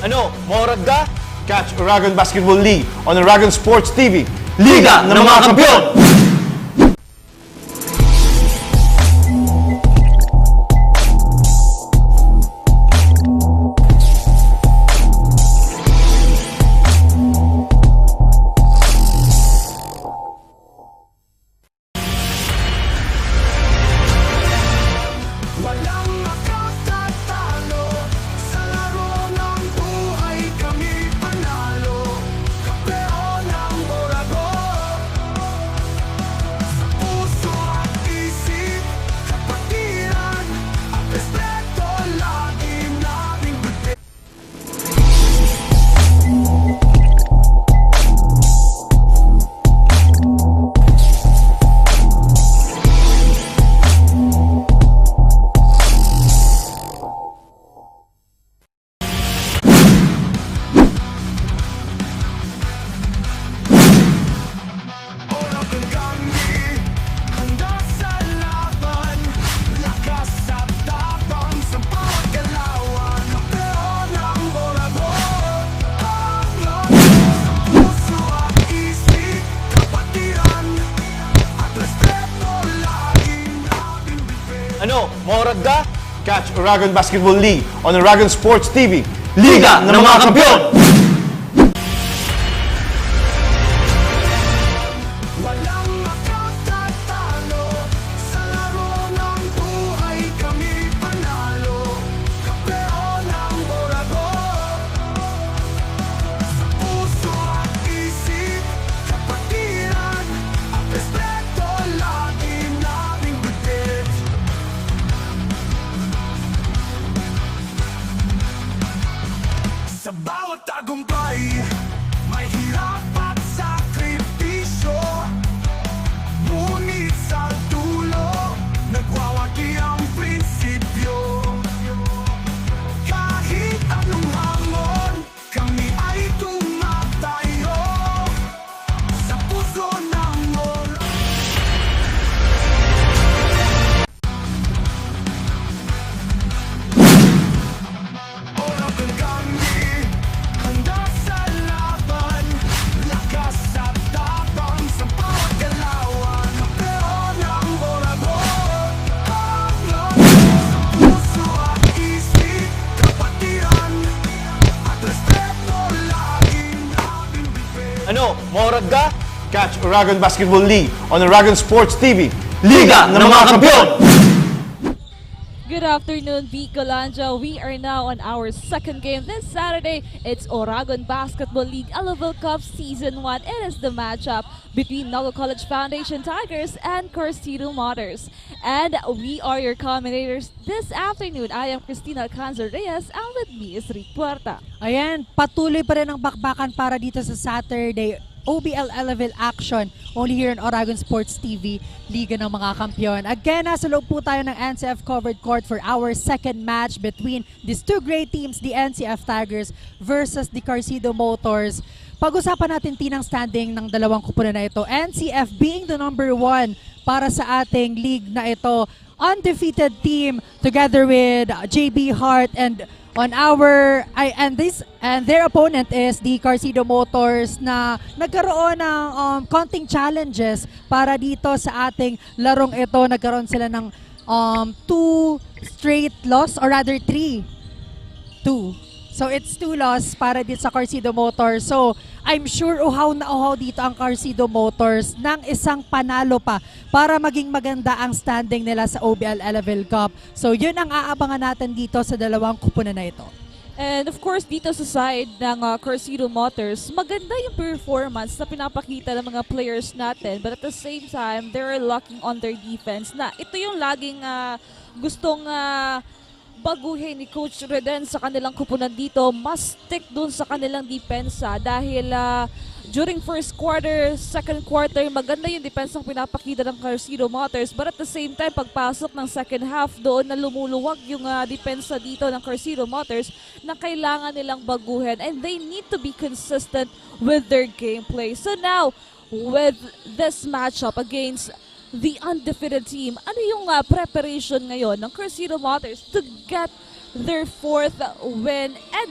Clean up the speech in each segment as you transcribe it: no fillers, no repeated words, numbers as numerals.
Ano, maurad ka? Catch Oragon Basketball League on Oragon Sports TV. Liga ng mga Kampiyon! Ano, maurad ka? Catch Oragon Basketball League on Oragon Sports TV. Liga ng mga Kampiyon! Sa bawat tagumpay, may hirap at sakripisyo. Ngunit sa dulo, nagwawagi ang prinsipyo. Kahit anong hamon, kami ay tumatayo sa puso ng Oragon. Oragon kami, handa sa laban, lakas at tapang sa bawat galawan. Kampeon ng Oragon, ang lakas, puso at isip, kapatiran at respeto laging nating bibig. Ano, maurad ka? Catch Oragon Basketball League on Oragon Sports TV. Liga ng mga Kampiyon! Good afternoon, Bicolanja. We are now on our second game this Saturday. It's Oragon Basketball League Elavil Cup Season 1. It is the matchup between Naga College Foundation Tigers and CARCIDO Motors. And we are your commentators this afternoon. I am Cristina Reyes, and with me is Rick Puerta. Ayan, patuloy pa rin ang bakbakan para dito sa Saturday OBL Elavil action only here on Oragon Sports TV, Liga ng mga Kampiyon. Again, nasa loob po tayo ng NCF covered court for our second match between these two great teams, the NCF Tigers versus the CARCIDO Motors. Pag-usapan natin tinang standing ng dalawang kupunan na ito. NCF being the number 1 para sa ating league na ito. Undefeated team together with JB Hart and on our and their opponent is the CARCIDO Motors na nagkaroon ng konting challenges para dito sa ating larong ito. Nagkaroon sila ng 2 straight loss, or rather 3. So it's 2 loss para dito sa CARCIDO Motors. So I'm sure uhaw na uhaw dito ang CARCIDO Motors ng isang panalo pa para maging maganda ang standing nila sa OBL Elavil Cup. So yun ang aabangan natin dito sa dalawang kupunan na ito. And of course, dito sa side ng CARCIDO Motors, maganda yung performance na pinapakita ng mga players natin. But at the same time, they're lacking on their defense na ito yung laging gustong baguhin ni Coach Reden sa kanilang kupunan dito. Mas stick dun sa kanilang depensa dahil during first quarter, second quarter, maganda yung depensa ang pinapakita ng CARCIDO Motors. But at the same time, pagpasok ng second half, doon na lumuluwag yung depensa dito ng CARCIDO Motors na kailangan nilang baguhin. And they need to be consistent with their gameplay. So now, with this matchup against the undefeated team, ano yung preparation ngayon ng CARCIDO Motors to get their 4th win and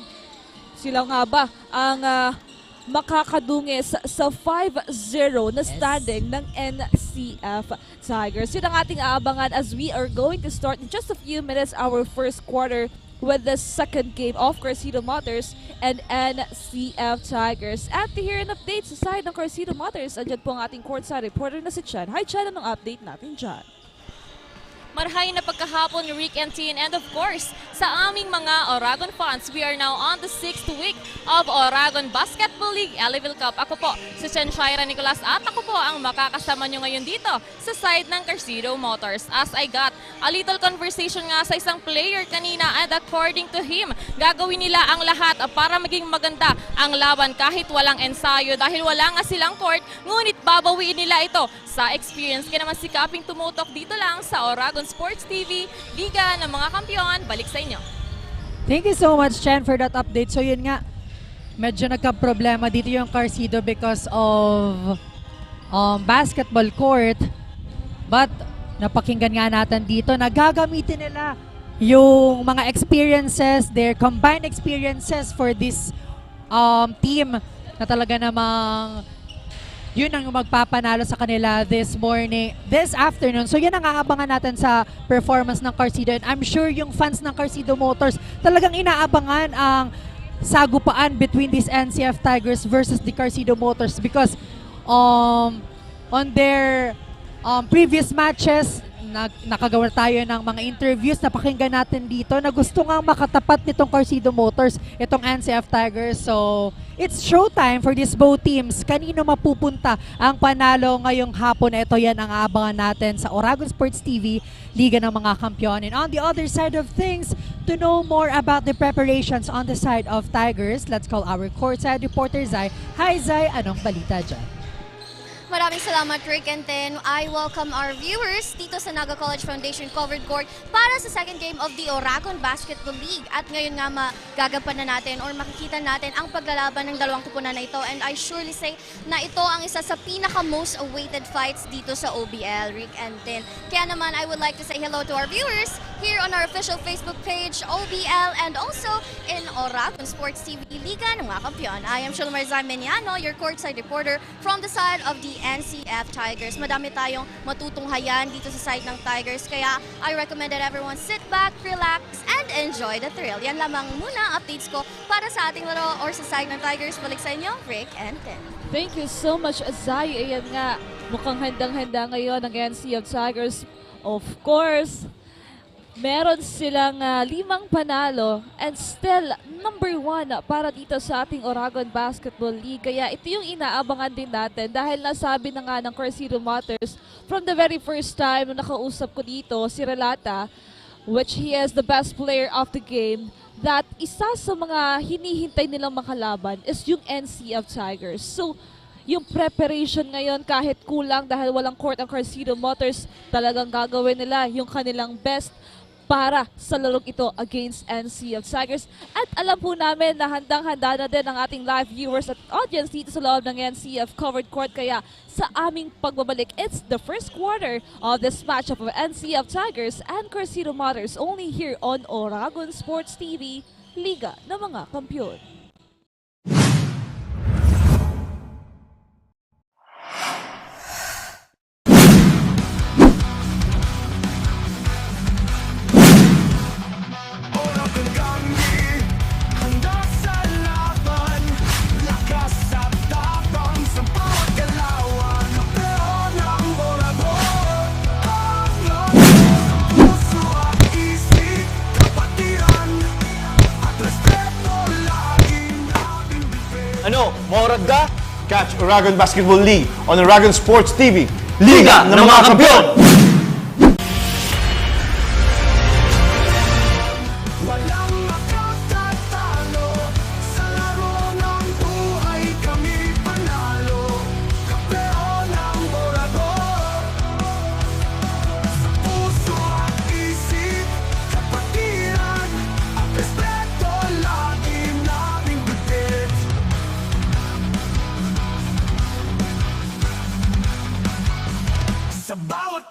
Sila nga ba ang makakadungis sa 5-0 na standing ng NCF Tigers? Yun ang ating aabangan as we are going to start in just a few minutes our first quarter with the second game of CARCIDO Motors and NCF Tigers. At to hear an update sa side ng CARCIDO Motors, andyan po ang ating courtside reporter na si Chan. Hi Chan, anong update natin dyan? Marhay na pagkahapon ni Rick and Tin, and of course, sa aming mga Oragon fans, we are now on the 6th week of Oragon Basketball League Elavil Cup. Ako po, si Chen Shaira Nicolas, at ako po ang makakasama nyo ngayon dito sa side ng CARCIDO Motors. As I got a little conversation nga sa isang player kanina, and according to him, gagawin nila ang lahat para maging maganda ang laban kahit walang ensayo dahil wala nga silang court, ngunit babawiin nila ito sa experience. Kaya naman sikaping tumutok dito lang sa Oragon Sports TV, Liga ng mga Kampiyon. Balik sa inyo. Thank you so much, Chen, for that update. So yun nga, medyo nagka-problema dito yung CARCIDO because of basketball court. But napakinggan nga natin dito na gagamitin nila yung mga experiences, their combined experiences for this team na talaga namang yun ang magpapanalo sa kanila this afternoon. So yan ang aabangan natin sa performance ng CARCIDO. And I'm sure yung fans ng CARCIDO Motors talagang inaabangan ang sagupaan between these NCF Tigers versus the CARCIDO Motors because on their previous matches, nakagawa tayo ng mga interviews na pakinggan natin dito na gusto nga makatapat nitong CARCIDO Motors, itong NCF Tigers. So, it's showtime for these both teams. Kanino mapupunta ang panalo ngayong hapon? Ito yan ang aabangan natin sa Oragon Sports TV, Liga ng mga Kampiyon. And on the other side of things, to know more about the preparations on the side of Tigers, let's call our courtside reporter, Zai. Hi Zai, anong balita dyan? Maraming salamat, Rick and Tin. I welcome our viewers dito sa Naga College Foundation Covered Court para sa second game of the Oragon Basketball League. At ngayon nga magagampanan natin or makikita natin ang paglalaban ng dalawang kupunan na ito. And I surely say na ito ang isa sa pinaka-most awaited fights dito sa OBL, Rick and Tin. Kaya naman, I would like to say hello to our viewers here on our official Facebook page, OBL, and also in Oragon Sports TV, Liga ng mga Kampiyon. I am GILMAR MARIANO, your courtside reporter from the side of the NCF Tigers. Madami tayong matutunghayan dito sa side ng Tigers, kaya I recommend that everyone sit back, relax, and enjoy the thrill. Yan lamang muna updates ko para sa ating laro or sa side ng Tigers. Balik sa inyo, Rick and Tin. Thank you so much, Zai. Ayan nga, mukhang handang-handa ngayon ng NCF Tigers. Of course, meron silang 5 panalo and still number 1 para dito sa ating Oragon Basketball League. Kaya ito yung inaabangan din natin dahil nasabi na nga ng CARCIDO Motors from the very first time na nakausap ko dito si Relata, which he is the best player of the game, that isa sa mga hinihintay nilang makalaban is yung NCF Tigers. So, yung preparation ngayon kahit kulang dahil walang court ang CARCIDO Motors, talagang gagawin nila yung kanilang best para sa larong ito against NCF Tigers. At alam po namin na handang-handa na din ang ating live viewers at audience dito sa loob ng NCF Covered Court. Kaya sa aming pagbabalik, it's the first quarter of this matchup of NCF Tigers and CARCIDO Motors only here on Oragon Sports TV, Liga ng mga Kampiyon. Oragon kami, handa sa laban. Lakas at tapang sa bawat galawan. Kampeon ng Oragon, ang lakas, puso at isip, kapatiran at respeto laging nating defense. Ano, maorag ka? Catch Oragon Basketball League on Oragon Sports TV, Liga ng mga Kampiyon! Walang makatatalo sa laro ng buhay, kami panalo. Kampeon ng Oragon, sa puso at isip, kapatiran at respeto laging nating defense. Sa bawat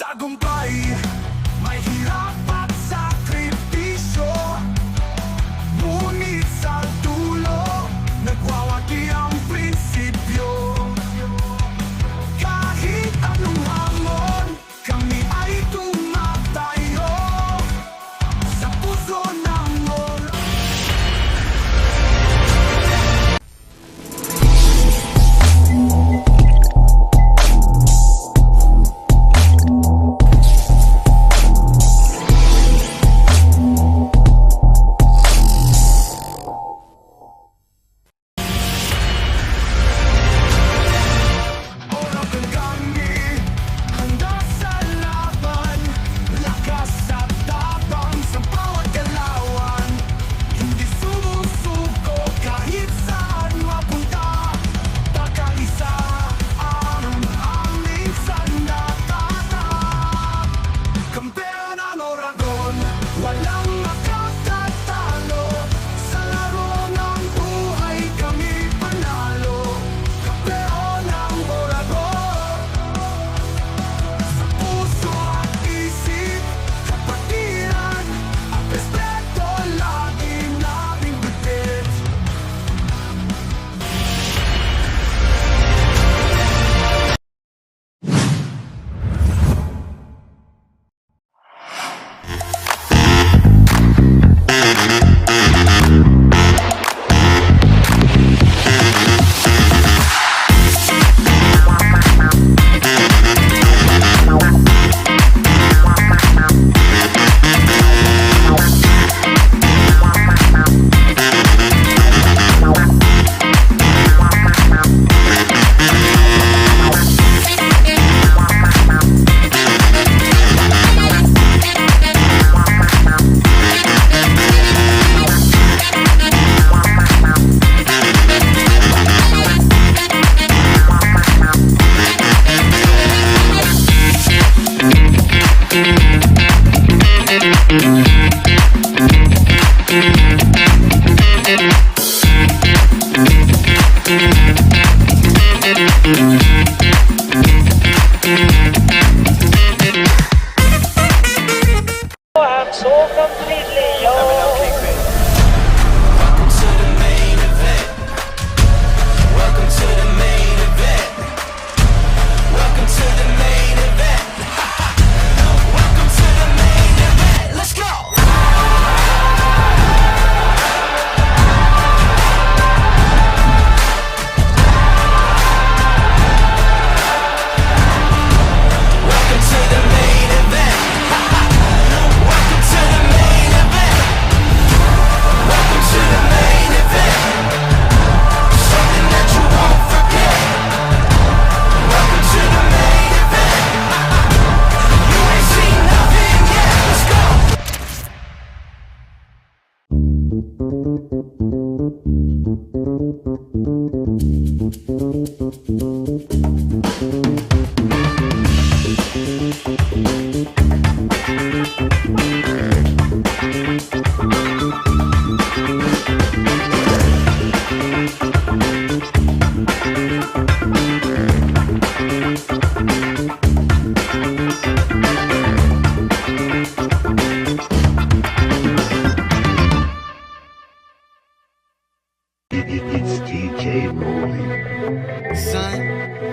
Son,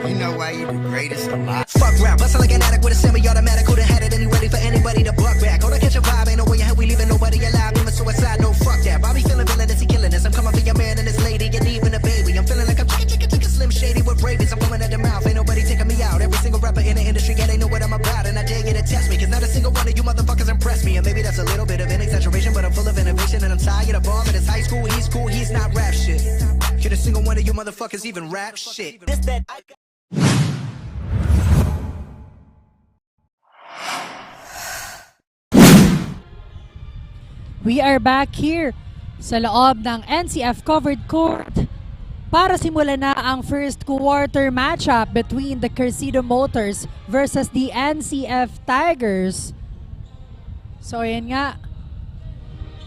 you know why you the greatest alive. Fuck rap, bustin' like an addict with a semi-automatic. Who'da had it and he ready for anybody to buck back. Hold on, catch a vibe, ain't no way in hell we leaving nobody alive. Even suicide, no fuck that. Bobby feeling villainous, he killing us. I'm coming for your man and his lady, and even a baby. I'm feeling like I'm chicken, slim shady with rabies. I'm coming at the mouth, ain't nobody taking me out. Every single rapper in the industry, yeah, they know what I'm about. And I dare you to test me, cause not a single one of you motherfuckers impress me. And maybe that's a little bit of an exaggeration, but I'm full of innovation. And I'm tired of all of this high school, he's cool, he's not rap shit. Can a single one of you motherfuckers even rap shit? This that We are back here sa loob ng NCF covered court para simulan na ang first quarter matchup between the CARCIDO Motors versus the NCF Tigers. So yan nga,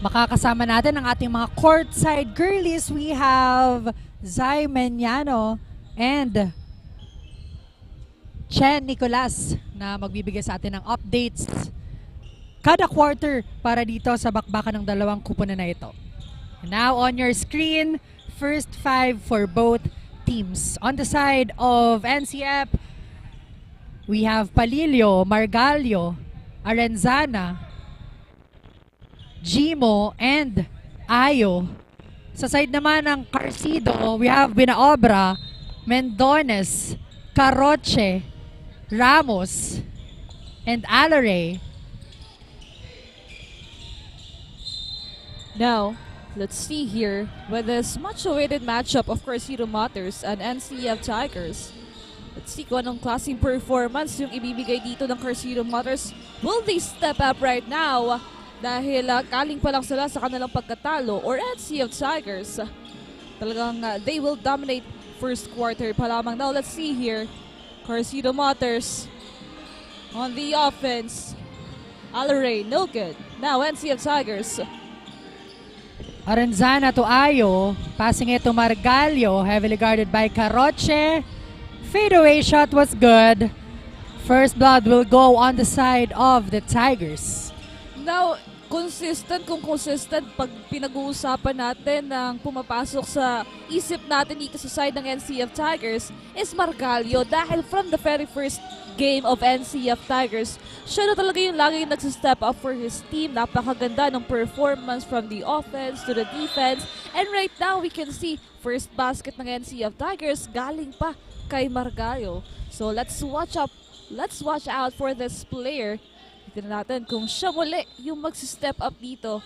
makakasama natin ang ating mga courtside girlies. We have Zay Meñano and Chen Nicolas na magbibigay sa atin ng updates kada quarter para dito sa bakbakan ng dalawang kupunan na ito. Now on your screen, first five for both teams. On the side of NCF, we have Palilio, Margalio, Arenzana, Gimo, and Ayo. Sa side naman ng CARCIDO, we have Binaobra, Mendones, Caroche, Ramos, and Alare. Now, let's see here with this much-awaited matchup of CARCIDO Motors and NCF Tigers. Let's see kung anong klaseng performance yung ibibigay dito ng CARCIDO Motors. Will they step up right now? Dahil kaling pa lang sila sa kanilang pagkatalo, or NCF Tigers. Talagang they will dominate first quarter pa lamang. Now, let's see here. CARCIDO Motors on the offense. Alare, no good. Now, NCF Tigers. Arenzana to Ayo, passing it to Margalio, heavily guarded by Caroche. Fadeaway shot was good. First blood will go on the side of the Tigers. Now, consistent pag pinag-uusapan natin ng pumapasok sa isip natin dito sa side ng NCF Tigers is Margalio, dahil from the very first game of NCF Tigers, siya na talaga yung lagi nagsi-step up for his team. Napakaganda ng performance from the offense to the defense. And right now, we can see first basket ng NCF Tigers galing pa kay Margalio. So let's watch out for this player. Tignan natin kung siya muli yung magsi-step up dito.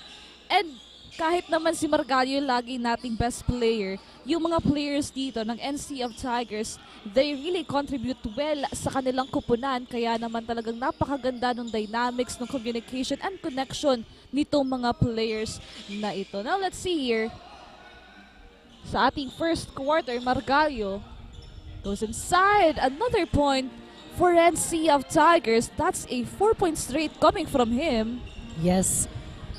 And kahit naman si Margalio lagi nating best player, yung mga players dito ng NCF Tigers, they really contribute well sa kanilang kupunan. Kaya naman talagang napakaganda ng dynamics, ng communication and connection nitong mga players na ito. Now let's see here. Sa ating first quarter, Margalio goes inside. Another point for NCF Tigers. That's a 4-point straight coming from him. Yes.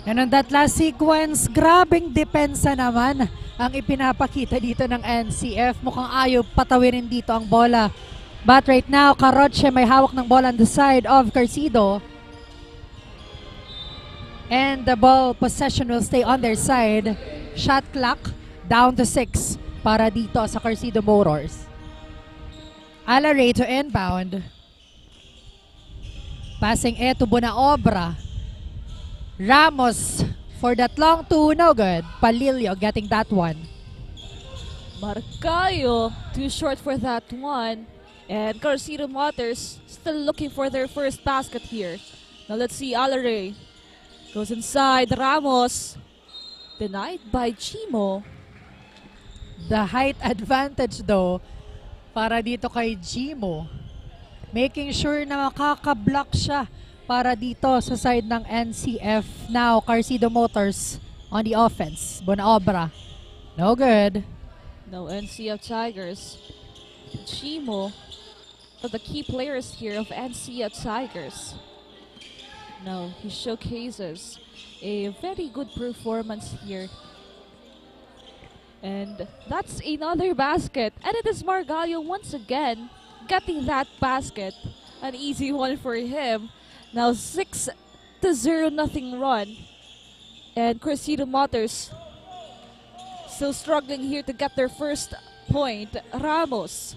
And on that last sequence, grabing depensa naman ang ipinapakita dito ng NCF. Mukhang ayaw patawirin dito ang bola. But right now, Caroche may hawak ng bola on the side of CARCIDO. And the ball possession will stay on their side. Shot clock down to 6 para dito sa CARCIDO Motors. Alare to inbound. Passing it to Bunaobra. Ramos for that long two, no good. Palilio getting that one. Margalio, too short for that one. And CARCIDO Motors still looking for their first basket here. Now let's see, Alare goes inside. Ramos, denied by Chimo. The height advantage though para dito kay Gimo. Making sure na makaka-block siya para dito sa side ng NCF. Now, CARCIDO Motors on the offense. Bunaobra. No good. No, NCF Tigers. Chimo, the key players here of NCF Tigers. No, he showcases A very good performance here. And that's another basket. And it is Margallo once again getting that basket. An easy one for him. Now 6-0 nothing run. And CARCIDO Motors still struggling here to get their first point. Ramos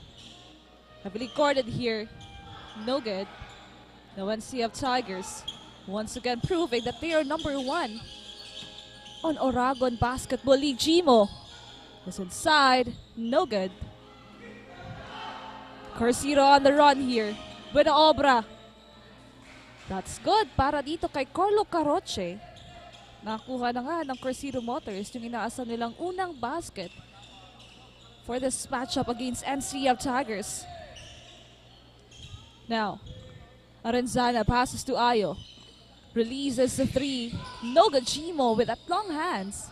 heavily guarded here. No good. The NCF Tigers once again proving that they are number 1 on Oragon Basketball League. Gimo is inside. No good. CARCIDO on the run here. Buena obra. That's good para dito kay Carlo Caroche. Nakuha na nga ng CARCIDO Motors yung inaasam nilang unang basket for this matchup against NCF Tigers. Now, Arenzana passes to Ayo. Releases the 3. No good. Gimo with that long hands.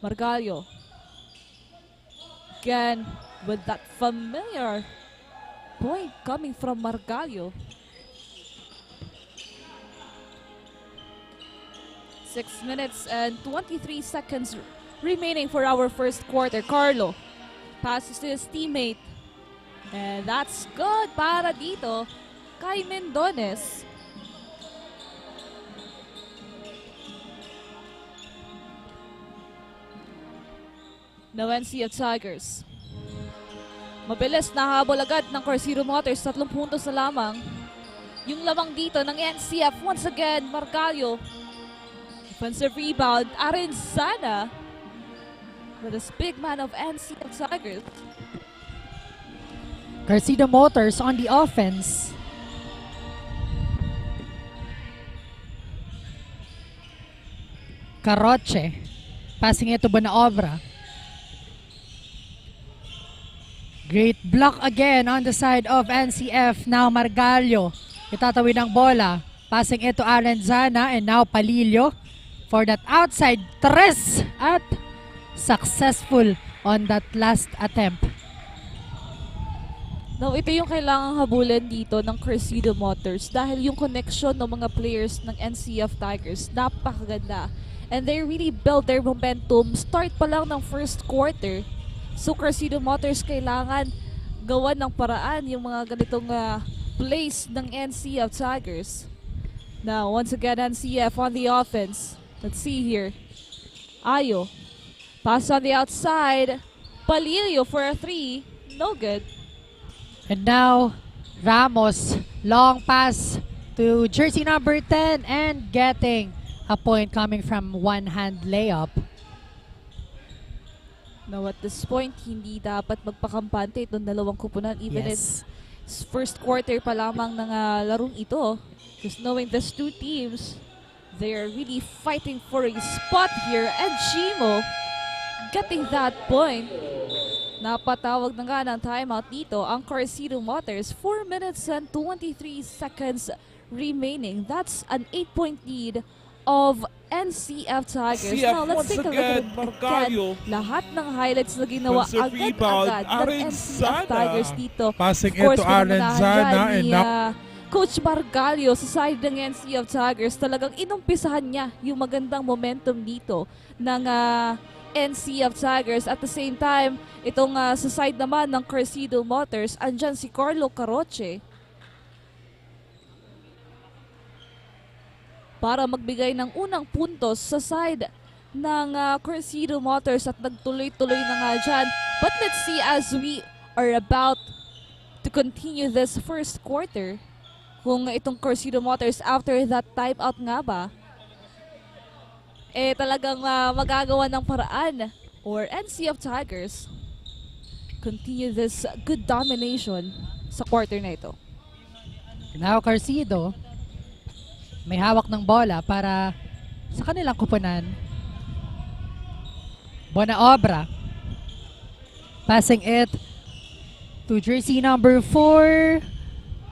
Margallo. Again with that familiar point coming from Margallo. 6 minutes and 23 seconds remaining for our first quarter. Carlo passes to his teammate. And that's good para dito kay Mendones. No NCF Tigers. Mabilis na habol agad ng CARCIDO Motors. 3 puntos na lamang. Yung lamang dito ng NCF. Once again, Margallo. Defensive rebound. Arenzana. With this big man of NCF Tigers. CARCIDO Motors on the offense. Caroche. Passing it to Bonaobra. Great block again on the side of NCF. Now Margallo. Itatawid ang bola. Passing it to Arenzana and now Palillo for that outside tres at successful on that last attempt. Now, ito yung kailangang habulin dito ng CARCIDO Motors dahil yung connection ng mga players ng NCF Tigers napakaganda. And they really built their momentum start pa lang ng first quarter. So, CARCIDO Motors kailangan gawan ng paraan yung mga ganitong plays ng NCF Tigers. Now, once again, NCF on the offense. Let's see here. Ayo. Pass on the outside. Palillo for a 3. No good. And now, Ramos, long pass to jersey number 10 and getting a point coming from one-hand layup. Now at this point, hindi dapat magpakampante itong dalawang kupunan even Yes. it's first quarter pa lamang ng larong ito. Just knowing these two teams, they are really fighting for a spot here. And Gimo getting that point. Napatawag na nga ng timeout dito ang CARCIDO Motors. 4 minutes and 23 seconds remaining. That's an 8-point lead of NCF Tigers. Now, let's take a look at it again. Lahat ng highlights na ginawa agad-agad ng NCF Tigers dito. Passing Of course, it to Arenzana and ni now Coach Margallo sa side ng NCF Tigers. Talagang inumpisahan niya yung magandang momentum dito ng NCF Tigers. At the same time, itong sa side naman ng CARCIDO Motors, andyan si Carlo Caroche para magbigay ng unang puntos sa side ng CARCIDO Motors at nagtuloy-tuloy na nga dyan. But let's see as we are about to continue this first quarter kung itong CARCIDO Motors after that timeout nga ba talagang magagawa ng paraan or NCF Tigers continue this good domination sa quarter na ito. Now CARCIDO may hawak ng bola para sa kanilang kupunan. Bonaobra passing it to jersey number 4.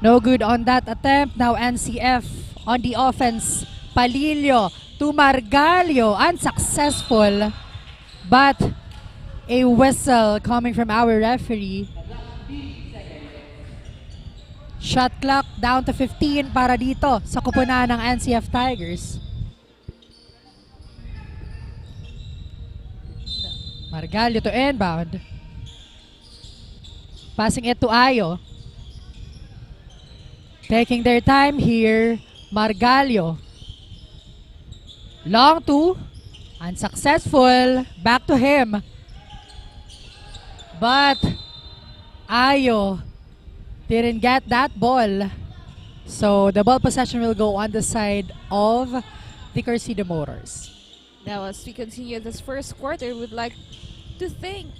No good on that attempt. Now NCF on the offense. Palillo to Margallo. Unsuccessful. But a whistle coming from our referee. Shot clock down to 15 para dito sa kupunan ng NCF Tigers. Margalio to inbound. Passing it to Ayo. Taking their time here, Margalio. Long two. Unsuccessful. Back to him. But Ayo didn't get that ball. So the ball possession will go on the side of the CARCIDO Motors. Now, as we continue this first quarter, we'd like to thank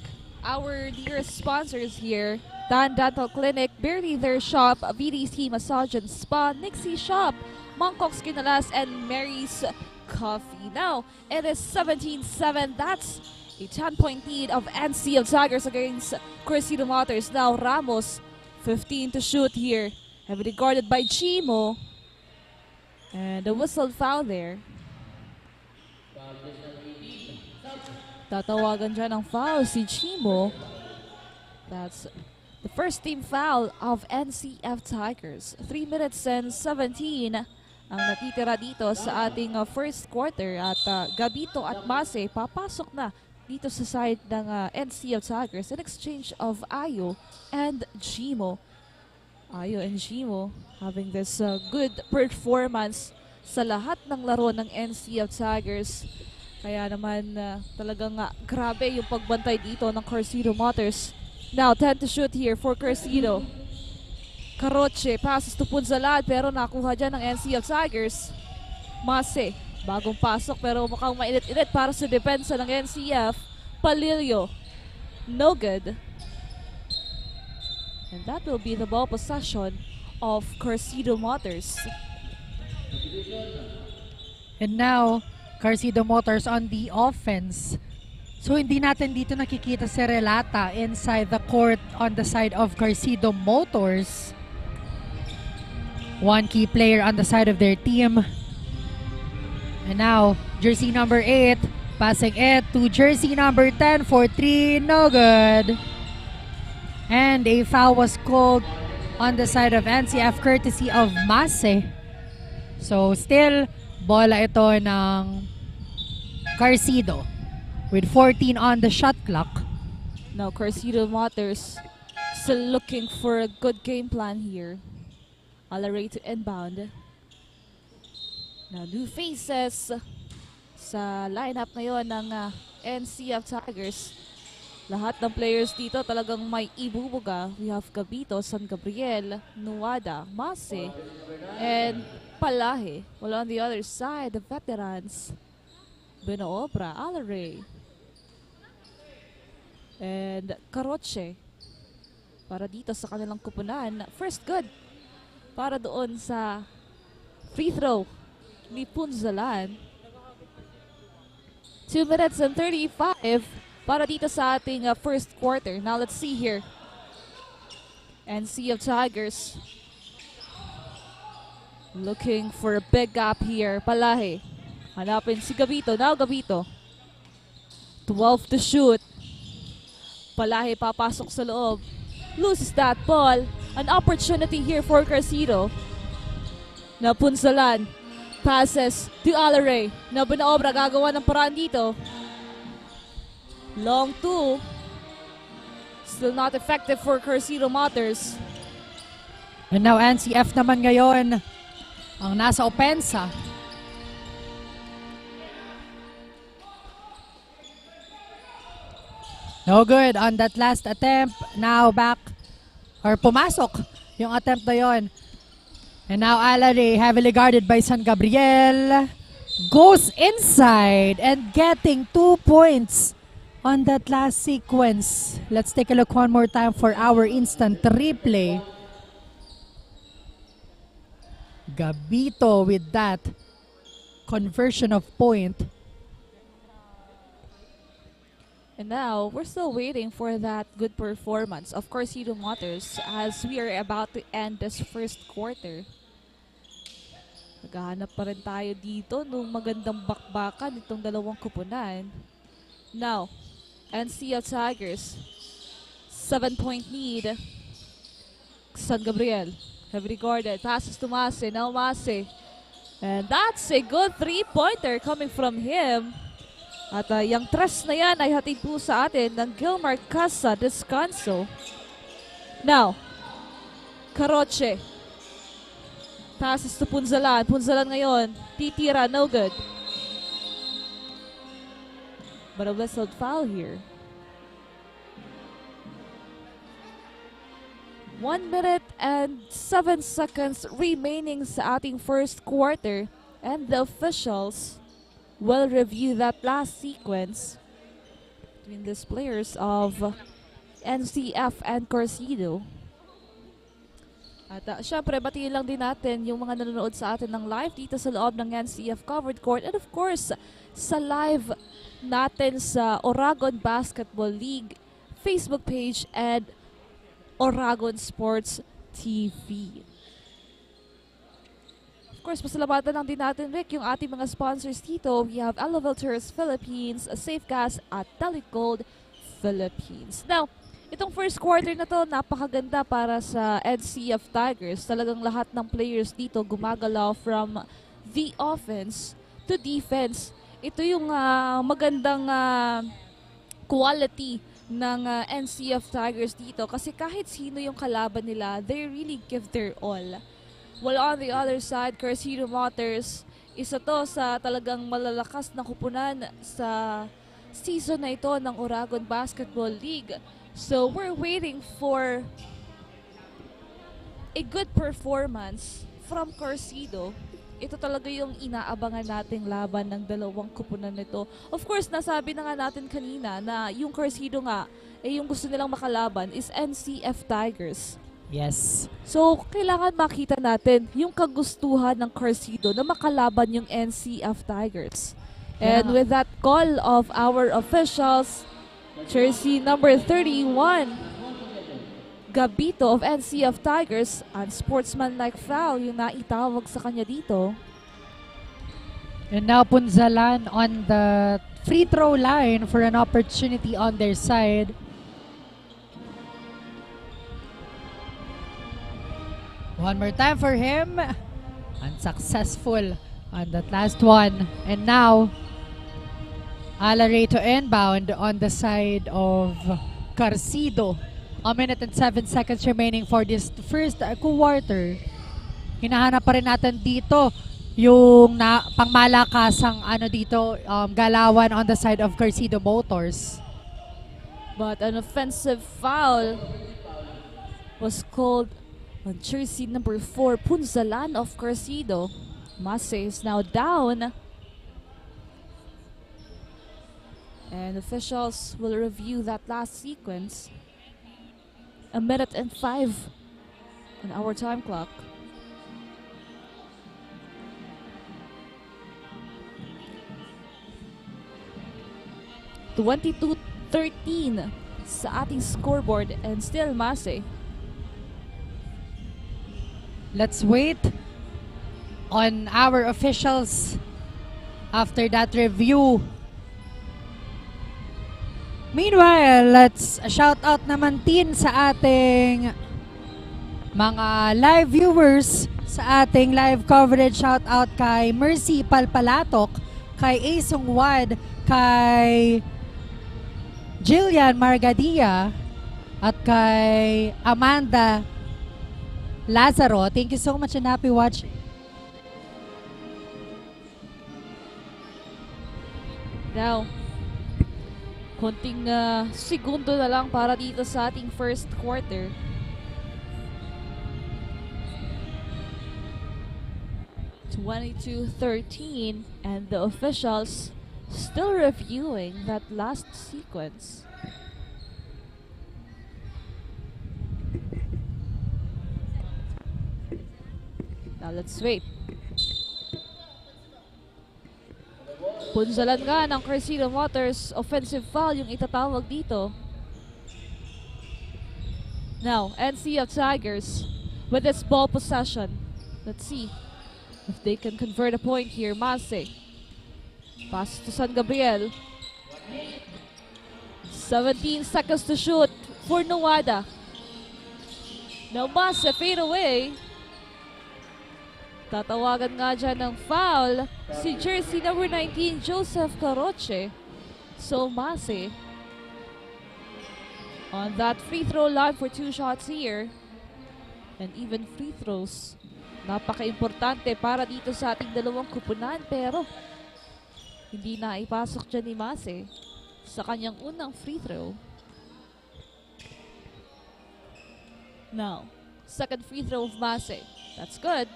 our dearest sponsors here. Dan Dental Clinic, Barely Their Shop, VDC Massage and Spa, Nixie Shop, Mongkok's Kinalas, and Mary's Coffee. Now, it is 17-7. That's a 10-point lead of NCF Tigers against CARCIDO Motors. Now, Ramos, 15 to shoot here. Heavily guarded by Chimo. And a whistle foul there. Tatawagan dyan ng foul si Chimo. That's the first team foul of NCF Tigers. 3 minutes and 17 ang natitira dito sa ating first quarter. At Gabito at Mase papasok na dito sa side ng NCF Tigers in exchange of Ayo and Chimo. Ayo and Chimo having this good performance sa lahat ng laro ng NCF Tigers. Kaya naman talagang grabe yung pagbantay dito ng CARCIDO Motors. Now 10 to shoot here for CARCIDO. Karoche passes to Punzalan pero nakuha dyan ng NCF Tigers. Mase, bagong pasok pero mukhang mainit-init para sa depensa ng NCF. Palilio, no good. And that will be the ball possession of CARCIDO Motors. And now, CARCIDO Motors on the offense. So hindi natin dito nakikita si Relata inside the court on the side of CARCIDO Motors. One key player on the side of their team. And now, jersey number 8, passing it to jersey number 10 for 3, no good. And a foul was called on the side of NCF courtesy of Mase. So still, bola ito ng CARCIDO with 14 on the shot clock. Now CARCIDO Motors still looking for a good game plan here. Alaray to inbound. Now new faces sa lineup ngayon ng NCF Tigers. Lahat ng players dito talagang may ibubuga. We have Gabito, San Gabriel, Nuada, Mase, and Palahe. While on the other side, the veterans, Benoobra, Alaray, and Karoche. Para dito sa kanilang kupunan. First good para doon sa free throw ni Punzalan. 2 minutes and 35 para dito sa ating first quarter. Now let's see here. NCF Tigers looking for a big gap here. Palahe. Hanapin si Gabito. Now Gabito. 12 to shoot. Palahe papasok sa loob. Loses that ball. An opportunity here for CARCIDO. Na Punzalan. Passes to Alaray. Na Benoobra gagawa ng paraan dito. Long two. Still not effective for CARCIDO Motors. And now NCF naman ngayon ang nasa opensa. No good on that last attempt. Now back, or pumasok yung attempt na yon. And now Alaray, heavily guarded by San Gabriel, goes inside and getting 2 points on that last sequence. Let's take a look one more time for our instant replay. Gabito with that conversion of point. And now, we're still waiting for that good performance of CARCIDO Motors as we are about to end this first quarter. Naghahanap pa rin tayo dito nung magandang bakbakan itong dalawang kupunan. Now, NCF Tigers, 7-point lead. San Gabriel, Heavily guarded. Passes to Mase. Now Mase. And that's a good three-pointer coming from him. At yung tres na yan ay hatid po sa atin ng GILMAR, CASA, DESCANSO. Now, Karoche. Passes to Punzalan. Punzalan ngayon. Titira. No good. But a whistled foul here. 1 minute and 7 seconds remaining sa ating first quarter, and the officials will review that last sequence between these players of NCF and CARCIDO. At syempre, batiin lang din natin yung mga nanonood sa atin ng live dito sa loob ng NCF Covered Court, and of course, sa live natin sa Oragon Basketball League Facebook page and Oragon Sports TV. Of course, pasalamatan lang din natin, Rick, yung ating mga sponsors dito. We have Elavil Philippines, Safegas, at DELIGOLD Philippines. Now, itong first quarter na to, napakaganda para sa NCF Tigers. Talagang lahat ng players dito gumagalaw from the offense to defense. Ito yung magandang quality ng NCF Tigers dito, kasi kahit sino yung kalaban nila, they really give their all. While on the other side, CARCIDO Motors, isa to sa talagang malalakas na kupunan sa season na ito ng Oragon Basketball League. So we're waiting for a good performance from CARCIDO. Ito talaga yung inaabangan nating laban ng dalawang kupunan nito. Of course, nasabi na nga natin kanina na yung CARCIDO nga, yung gusto nilang makalaban is NCF Tigers. Yes. So, kailangan makita natin yung kagustuhan ng CARCIDO na makalaban yung NCF Tigers. And with that call of our officials, jersey number 31, Gabito of NCF Tigers, unsportsmanlike foul yung naitawag sa kanya dito. And now Punzalan on the free throw line for an opportunity on their side. One more time for him. Unsuccessful on that last one. And now, Alare to inbound on the side of CARCIDO. A minute and 7 seconds remaining for this first quarter. Hinahanap pa rin natin dito yung pangmalakasang galawan on the side of CARCIDO Motors. But an offensive foul was called on jersey number 4, Punzalan of CARCIDO. Mase is now down. And officials will review that last sequence. A minute and 5 on our time clock. (22-13) sa ating scoreboard, and still Mase. Let's wait on our officials after that review. Meanwhile, let's shout out naman din sa ating mga live viewers sa ating live coverage. Shout out kay Mercy Palpalatok, kay Asong Wad, kay Jillian Margadia, at kay Amanda Lazaro. Thank you so much and happy watching. Now, konting segundo na lang para dito sa ating first quarter. (22-13) and the officials still reviewing that last sequence. Now let's wait. Punzalan nga ng CARCIDO Motors, offensive foul yung itatawag dito. Now, NCF Tigers with its ball possession. Let's see if they can convert a point here. Mase. Pass to San Gabriel. 17 seconds to shoot for Nuada. Now Mase fade away. Tatawagan nga dyan ng foul si jersey number 19, Joseph Caroche. So Mase on that free throw line for 2 shots here. And even free throws, napaka-importante para dito sa ating dalawang kupunan. Pero hindi na ipasok dyan ni Mase sa kanyang unang free throw. Now, second free throw of Mase. That's good.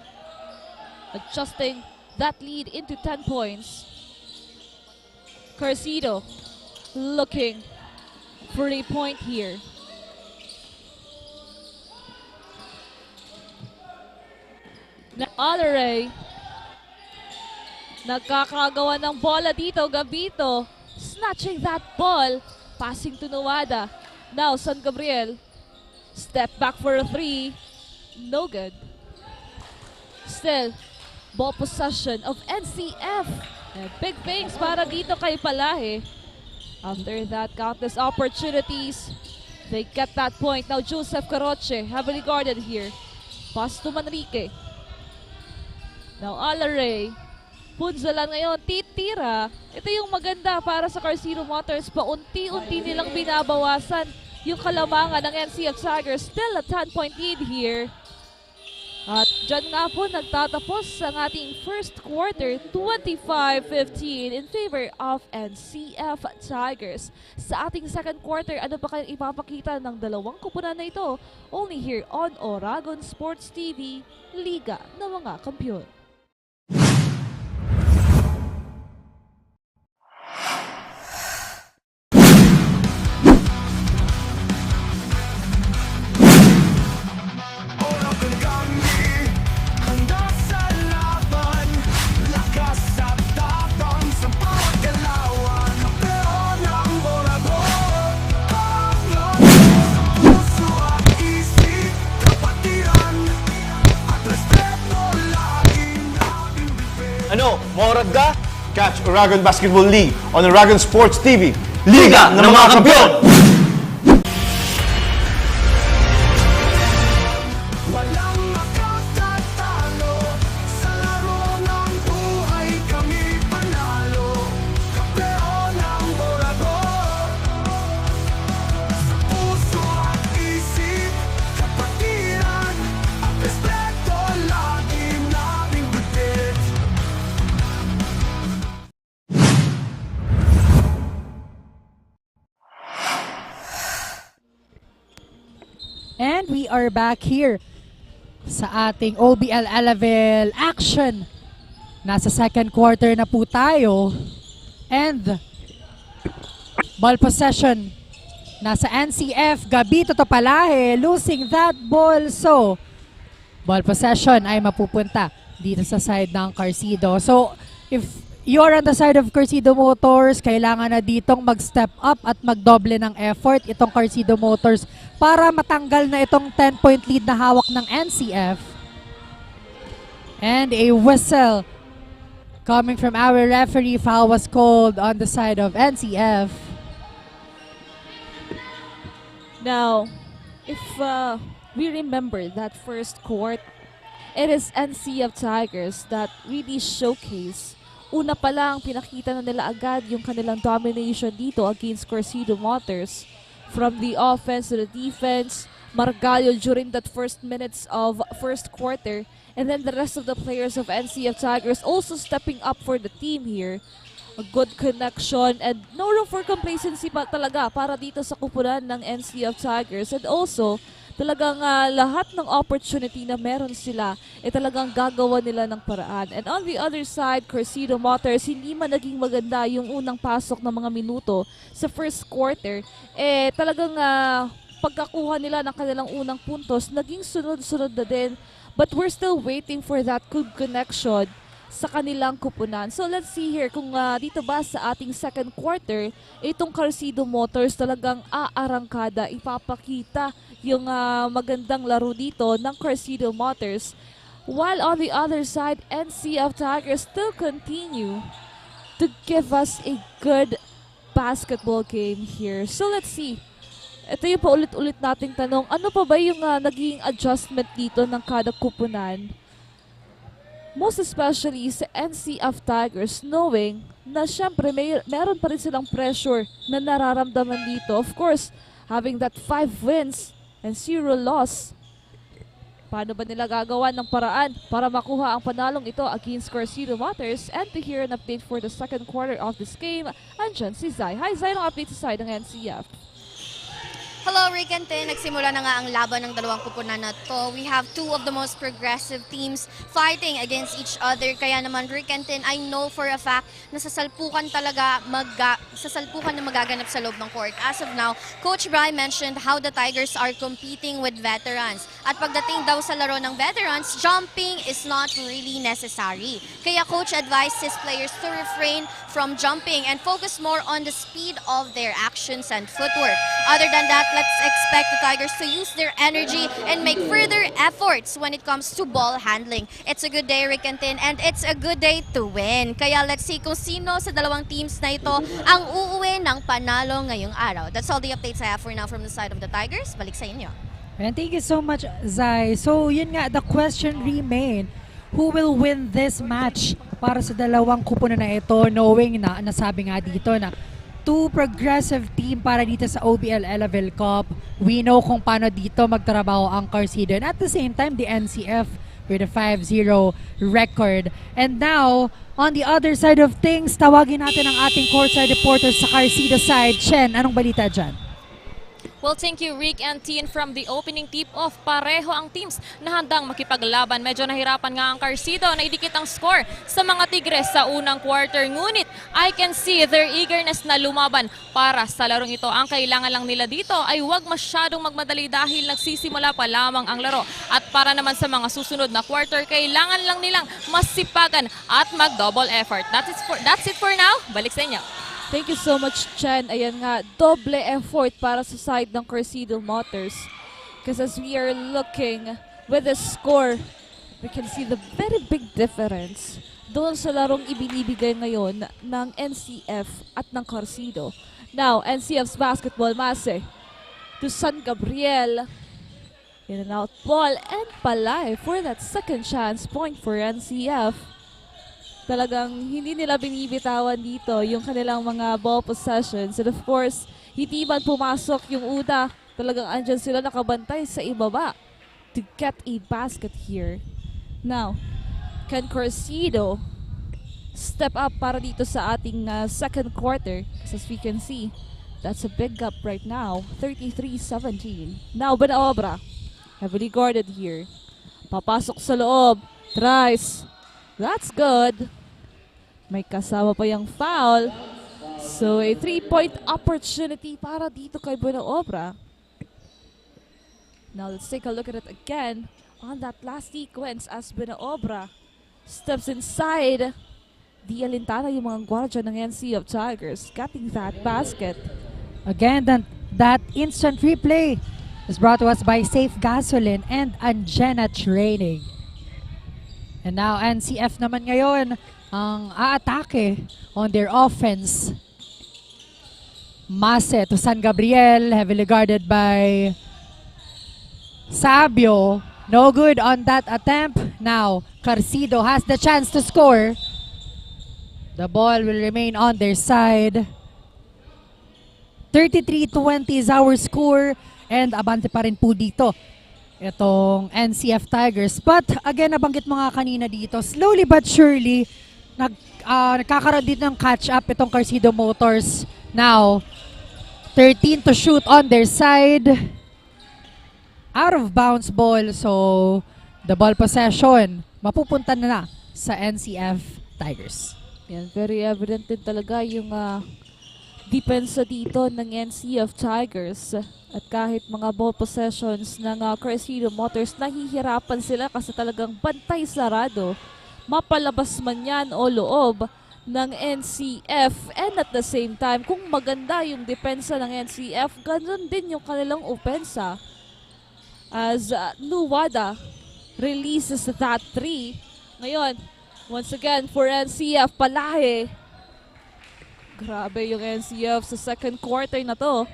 Adjusting that lead into 10 points. CARCIDO looking for a point here. Na Alaray nagkakagawa ng bola dito, Gabito snatching that ball, passing to Nawada. Now San Gabriel, step back for a 3, no good. Still, ball possession of NCF. And big things para dito kay Palahe. After that countless opportunities, they get that point. Now Joseph Caroche heavily guarded here. Pass to Manrique. Now Alaray, punzalan ngayon, titira. Ito yung maganda para sa CARCIDO Motors. Paunti-unti nilang binabawasan yung kalamangan ng NCF Tigers. Still a 10-point lead here. At dyan nga po nagtatapos ang ating first quarter, 25-15 in favor of NCF Tigers. Sa ating second quarter, ano ba kayong ipapakita ng dalawang kupunan na ito? Only here on Oragon Sports TV, Liga ng mga Kampiyon. Ano, Morad ka? Catch Oragon Basketball League on Oragon Sports TV, Liga ng mga Kampiyon! Walang makatatalo sa laro ng buhay, kami panalo. Kampeon ng Oragon. Sa puso at isip, kapatiran at respeto lagi naming bitbit. And we are back here sa ating OBL Elavil action. Nasa second quarter na po tayo. And ball possession nasa NCF. Gabito to Palahe losing that ball. So ball possession ay mapupunta dito sa side ng CARCIDO. So if you're on the side of CARCIDO Motors, kailangan na ditong mag-step up at magdoble ng effort itong CARCIDO Motors para matanggal na itong 10-point lead na hawak ng NCF. And a whistle coming from our referee. Foul was called on the side of NCF. Now, if we remember that first court, it is NCF Tigers that really showcase. Una pa lang, pinakita na nila agad yung kanilang domination dito against CARCIDO Motors. From the offense to the defense, Margallo during that first minutes of first quarter, and then the rest of the players of NCF Tigers also stepping up for the team here. A good connection and no room for complacency pa talaga para dito sa kupunan ng NCF Tigers. And also, talagang lahat ng opportunity na meron sila, talagang gagawa nila ng paraan. And on the other side, CARCIDO Motors, hindi man naging maganda yung unang pasok ng mga minuto sa first quarter. Talagang pagkakuha nila ng kanilang unang puntos, naging sunod-sunod na din. But we're still waiting for that good connection sa kanilang kupunan. So let's see here kung dito ba sa ating second quarter, itong CARCIDO Motors talagang aarangkada, ipapakita yung magandang laro dito ng CARCIDO Motors. While on the other side, NCF Tigers still continue to give us a good basketball game here. So let's see. Ito yung paulit-ulit nating tanong, ano pa ba yung naging adjustment dito ng kada kupunan? Most especially sa NCF Tigers, knowing na syempre meron pa rin silang pressure na nararamdaman dito. Of course, having that 5 wins and 0 loss. Paano ba nila gagawa ng paraan para makuha ang panalong ito against CARCIDO Motors? And to hear an update for the second quarter of this game, andyan si Zai. Hi Zai, ang update sa side ng NCF. Hello, Rick and Tin. Nagsimula na nga ang laban ng dalawang kupunan na to. We have two of the most progressive teams fighting against each other. Kaya naman, Rick and Tin, I know for a fact na sasalpukan na magaganap sa loob ng court. As of now, Coach Bry mentioned how the Tigers are competing with veterans. At pagdating daw sa laro ng veterans, jumping is not really necessary. Kaya Coach advised his players to refrain from jumping and focus more on the speed of their actions and footwork. Other than that, let's expect the Tigers to use their energy and make further efforts when it comes to ball handling. It's a good day, Rick and Tin, and it's a good day to win. Kaya let's see kung sino sa dalawang teams na ito ang uuwi ng panalo ngayong araw. That's all the updates I have for now from the side of the Tigers. Balik sa inyo. And thank you so much, Zai. So yun nga, the question remain, who will win this match para sa dalawang kupunan na ito, knowing na nasabi nga dito na two progressive team para dito sa OBL Elavil Cup. We know kung paano dito magtrabaho ang CARCIDO, and at the same time the NCF with a 5-0 record. And now, on the other side of things, tawagin natin ang ating courtside reporters sa CARCIDO side. Chen, anong balita dyan? Well, thank you, Rick and Tin. From the opening tip-off, pareho ang teams na handang makipaglaban. Medyo nahirapan nga ang CARCIDO na idikit ang score sa mga Tigres sa unang quarter. Ngunit, I can see their eagerness na lumaban para sa larong ito. Ang kailangan lang nila dito ay huwag masyadong magmadali dahil nagsisimula pa lamang ang laro. At para naman sa mga susunod na quarter, kailangan lang nilang masipagan at mag-double effort. That's it for now. Balik sa inyo. Thank you so much, Chen. Ayan nga, doble effort para sa side ng CARCIDO Motors. Because as we are looking with the score, we can see the very big difference doon sa larong ibinibigay ngayon ng NCF at ng CARCIDO. Now, NCF's basketball, Mase, to San Gabriel. In and out ball and Palay for that second chance point for NCF. Talagang hindi nila binibitawan dito yung kanilang mga ball possessions. And of course, hindi man pumasok yung Uda, talagang andyan sila nakabantay sa ibaba to get a basket here. Now, can CARCIDO step up para dito sa ating second quarter? As we can see, that's a big gap right now, 33-17. Now, Benaobra, heavily guarded here. Papasok sa loob, tries. That's good. May kasama pa yung foul. So, a 3-point opportunity para dito kay Benaobra. Now, let's take a look at it again on that last sequence as Benaobra steps inside. Di alintana yung mga guardia ng NCF Tigers getting that basket. Again, that instant replay is brought to us by Safe Gasoline and Angena Training. And now, NCF naman ngayon ang aatake on their offense. Mase to San Gabriel, heavily guarded by Sabio. No good on that attempt. Now, CARCIDO has the chance to score. The ball will remain on their side. 33-20 is our score. And abante pa rin po dito itong NCF Tigers. But again, nabanggit mo nga kanina dito, slowly but surely, nagkakaroon din ng catch-up itong CARCIDO Motors. Now, 13 to shoot on their side. Out of bounds ball. So, the ball possession, mapupunta na sa NCF Tigers. Yan, very evident din talaga yung depensa dito ng NCF Tigers. At kahit mga ball possessions ng CARCIDO Motors, nahihirapan sila kasi talagang bantay sarado. Mapalabas man yan o loob ng NCF. And at the same time, kung maganda yung depensa ng NCF, ganun din yung kanilang opensa. As Nuwada releases that 3. Ngayon, once again for NCF, Palahe. Grabe yung NCF sa second quarter na to.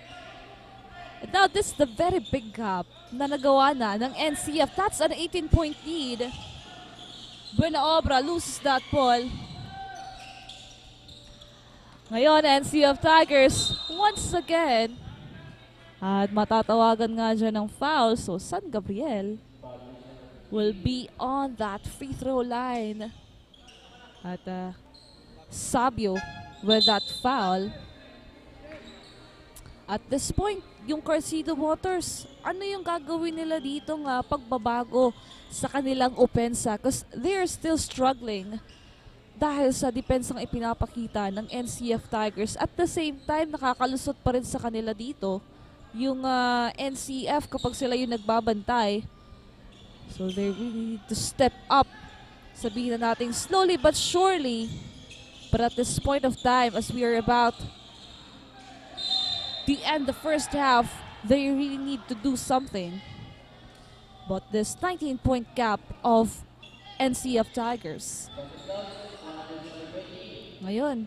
And now, this is the very big gap na nagawa na ng NCF. That's an 18-point lead. Buena loses that ball. Ngayon, NCF Tigers, once again. At matatawagan nga dyan ng foul. So, San Gabriel will be on that free throw line. At Sabio with that foul. At this point, yung CARCIDO Motors, ano yung gagawin nila dito nga pagbabago sa kanilang opensa? Because they're still struggling dahil sa depensang ipinapakita ng NCF Tigers. At the same time, nakakalusot pa rin sa kanila dito yung NCF kapag sila yung nagbabantay. So they really need to step up. Sabihin na natin slowly but surely. But at this point of time, as we are about to end the first half, they really need to do something. But this 19-point gap of NCF Tigers. Ngayon,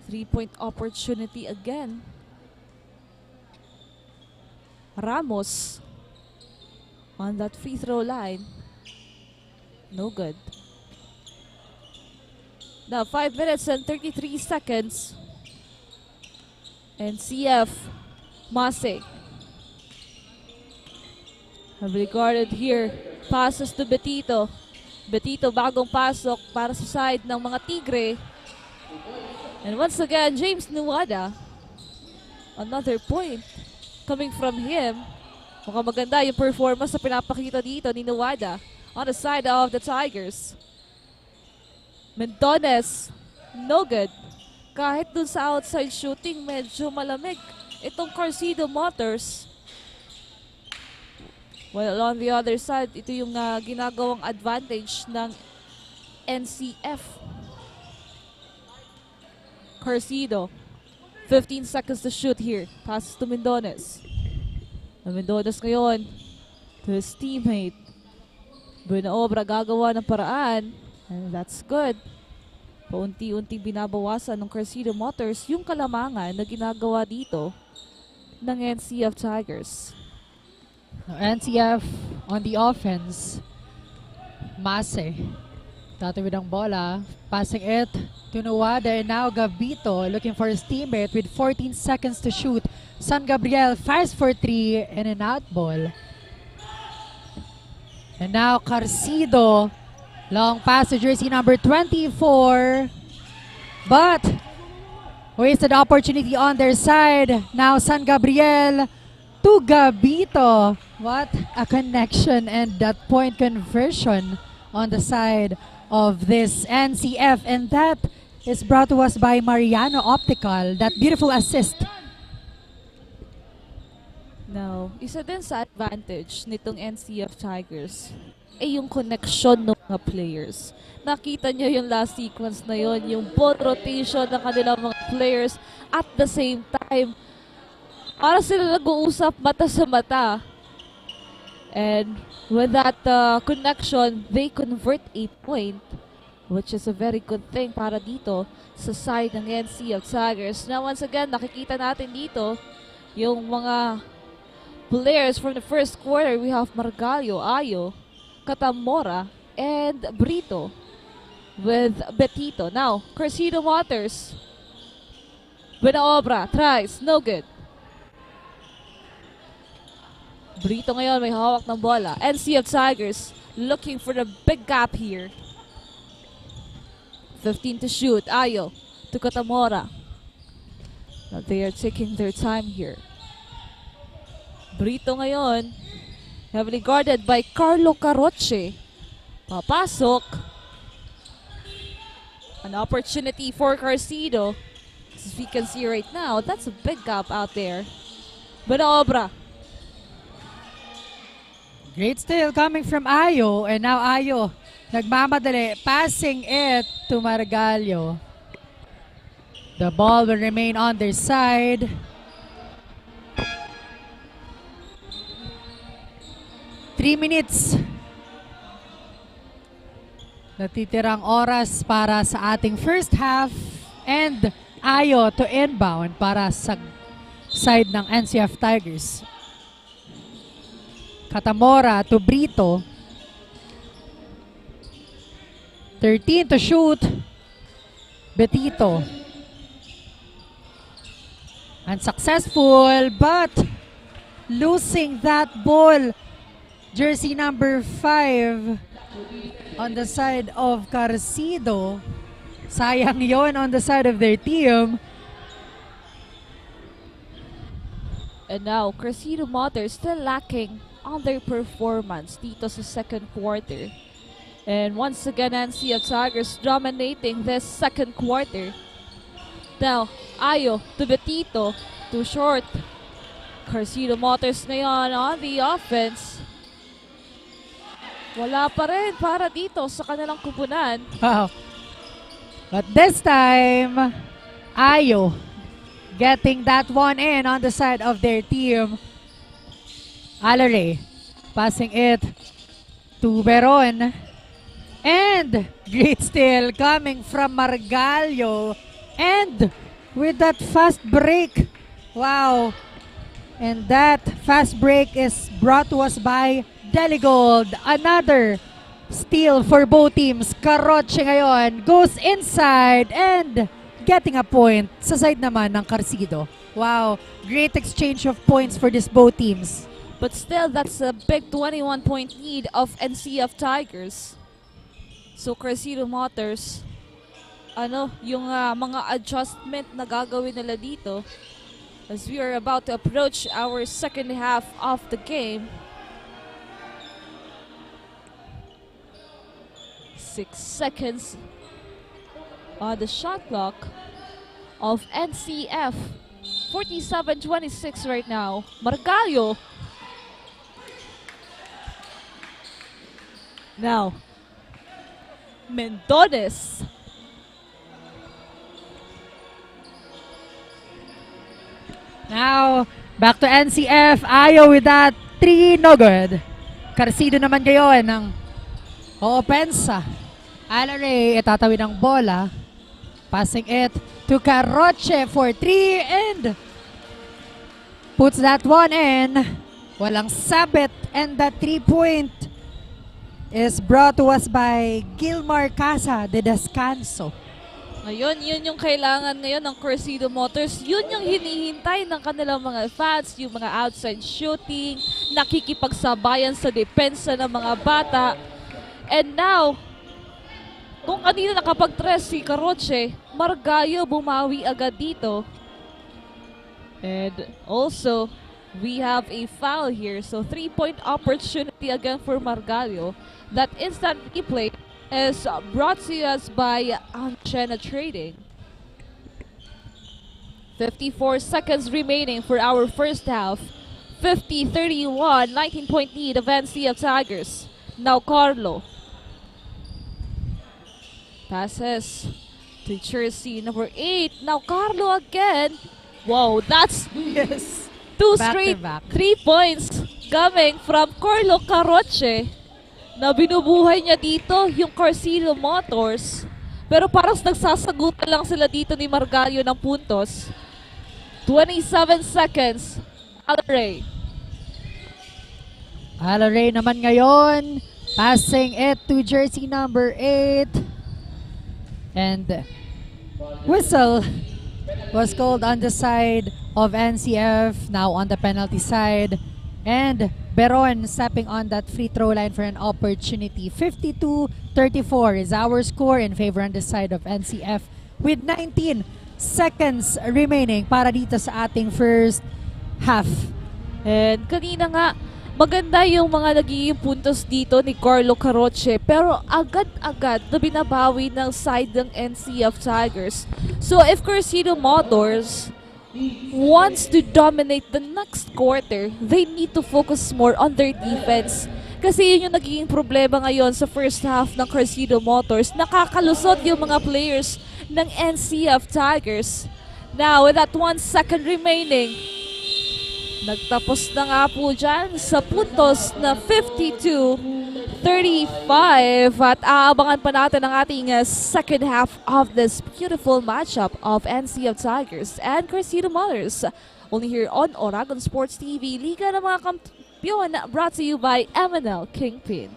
3-point opportunity again. Ramos on that free throw line. No good. Now 5 minutes and 33 seconds. NCF Mase. Heavily guarded here. Passes to Betito. Betito bagong pasok para sa side ng mga Tigre. And once again, James Nuwada. Another point coming from him. Mukhang maganda yung performance na pinapakita dito ni Nuwada on the side of the Tigers. Mendones, no good. Kahit dun sa outside shooting, medyo malamig itong CARCIDO Motors. Well, on the other side, ito yung ginagawang advantage ng NCF. CARCIDO. 15 seconds to shoot here. Passes to Mendones. Mendones ngayon to his teammate. Buena gagawa ng paraan. And that's good. Paunti-unti binabawasan ng CARCIDO Motors yung kalamangan na ginagawa dito ng NCF Tigers. NCF on the offense. Mase. Tatawid ang bola. Passing it to Nuwada, and now Gabito looking for his teammate with 14 seconds to shoot. San Gabriel fires for 3 and an out ball. And now CARCIDO. Long pass to jersey number 24. But wasted opportunity on their side. Now San Gabriel to Gabito. What a connection and that point conversion on the side of this NCF. And that is brought to us by Mariano Optical. That beautiful assist. Now, isa din sa advantage nitong NCF Tigers ay yung connection ng mga players. Nakita nyo yung last sequence na yon, yung ball rotation ng kanilang mga players at the same time. Para sila nag-uusap mata sa mata. And with that connection, they convert a point, which is a very good thing para dito sa side ng NCF Tigers. Now once again, nakikita natin dito yung mga players from the first quarter. We have Margallo, Ayo, Catamora, and Brito with Betito. Now, CARCIDO Motors. Buena tries, no good. Brito ngayon may hawak ng bola. NCF Tigers looking for the big gap here. 15 to shoot. Ayo to Catamora. Now they are taking their time here. Brito ngayon, heavily guarded by Carlo Caroche. Papasok. An opportunity for CARCIDO. As we can see right now, that's a big gap out there. Buena Great steal coming from Ayo. And now Ayo nagmamadali, passing it to Margallo. The ball will remain on their side. Three minutes. Natitirang oras para sa ating first half. And Ayo to inbound para sa side ng NCF Tigers. Catamora to Brito. 13 to shoot. Betito. Unsuccessful, but losing that ball. Jersey number 5 on the side of CARCIDO. Sayang yon on the side of their team. And now, CARCIDO Motors still lacking on their performance dito sa second quarter. And once again, NCF Tigers dominating this second quarter. Now, Ayo to Betito, too short. CARCIDO Motors ngayon on the offense. Wala pa rin para dito sa kanilang kupunan. Wow. But this time, Ayo getting that one in on the side of their team. Alare passing it to Beron. And great steal coming from Margallo. And with that fast break. Wow. And that fast break is brought to us by DELIGOLD. Another steal for both teams. Karoche ngayon goes inside and getting a point sa side naman ng CARCIDO. Wow, great exchange of points for these both teams. But still, that's a big 21-point lead of NCF Tigers. So CARCIDO Motors, yung mga adjustment na gagawin nila dito as we are about to approach our second half of the game. 6 seconds on the shot clock of NCF. 47-26 right now. Margallo. Now, Mendones. Now, back to NCF. Ayo with that 3, no good. CARCIDO naman ngayon ng opensa. Alare, itatawid ang bola. Passing it to Karoche for 3 and puts that one in. Walang sabit, and that 3-point is brought to us by GILMAR CASA de DESCANSO. Ngayon, yun yung kailangan ngayon ng CARCIDO Motors. Yun yung hinihintay ng kanilang mga fans, yung mga outside shooting, nakikipagsabayan sa depensa ng mga bata. And now, kung kanina nakapag-tres si Karoche, Margallo bumawi agad dito. And also, we have a foul here. So 3-point opportunity again for Margallo. That instant replay is brought to us by Anchena Trading. 54 seconds remaining for our first half. 50-31, 19-point lead of NCF Tigers. Now Carlo. Passes to jersey number 8. Now Carlo again. Wow, that's Yes. 2 Back to straight back. 3 points coming from Carlo Karoche na binubuhay niya dito yung CARCIDO Motors. Pero parang nagsasagutan lang sila dito ni Margallo ng puntos. 27 seconds. Alare naman ngayon. Passing it to jersey number 8. And whistle was called on the side of NCF, now on the penalty side. And Beron stepping on that free throw line for an opportunity. 52-34 is our score in favor on the side of NCF with 19 seconds remaining para dito sa ating first half. And kanina nga, maganda yung mga nagiging puntos dito ni Carlo Karoche, pero agad-agad na binabawi ng side ng NCF Tigers. So if CARCIDO Motors wants to dominate the next quarter, they need to focus more on their defense. Kasi yun yung nagiging problema ngayon sa first half ng CARCIDO Motors. Nakakalusot yung mga players ng NCF Tigers. Now, with that 1 second remaining, nagtapos na nga po dyan sa puntos na 52-35 at aabangan pa natin ang ating second half of this beautiful matchup of NCF Tigers and CARCIDO Motors. Only here on Oragon Sports TV, Liga ng mga Kampiyon, brought to you by MNL KINGPIN.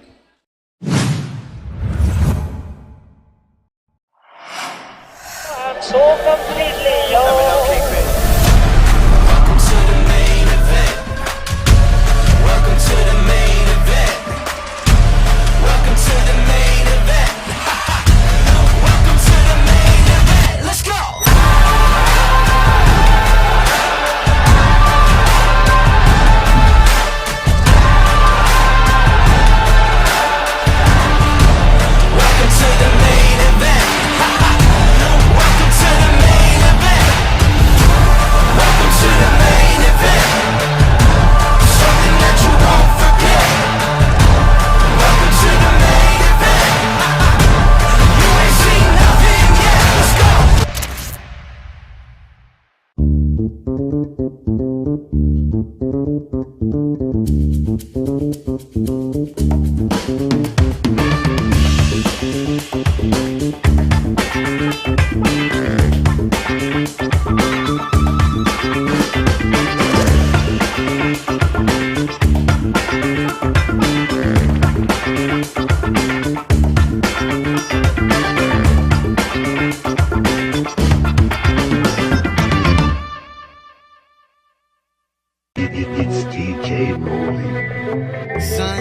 so completely Elavil, yours. KINGPIN. Welcome to the main event. Welcome to the main event. Welcome to the main event. Welcome to the main event. Let's go. Welcome to the main event. Welcome to the main event. Welcome to the main event. Something that you won't forget. Welcome to the main event. You ain't seen nothing yet. Let's go. Son,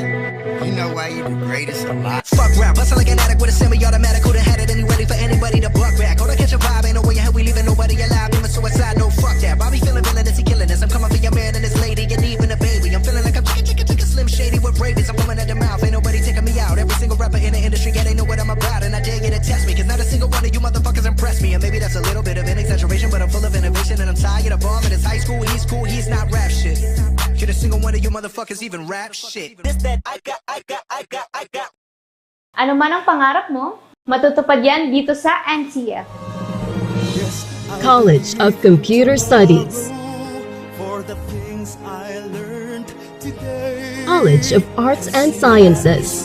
you know why you the greatest alive. Fuck rap, bustin' like an addict with a semi-automatic. Who'da had it and he ready for anybody to buck back. Hold on, catch a vibe, ain't no way ahead, we leaving nobody alive. Even suicide, no fuck that. Bobby feeling villainous, he killing us. I'm coming for your man and his lady, and even a baby. I'm feeling like I'm chicken, slim shady with rabies. I'm coming at the mouth, ain't nobody taking me out. Every single rapper in the industry, yeah, they know what I'm about. And I dare you to test me, cause not a single one of you motherfuckers impress me. And maybe that's a little bit of an exaggeration, but I'm full of innovation. And I'm tired of all of this high school, he's cool, he's not rap shit. Should a single one of you motherfuckers even rap shit? This that I got. Ano man ang pangarap mo, matutupad yan dito sa NCF. College of Computer Studies, College of Arts and Sciences,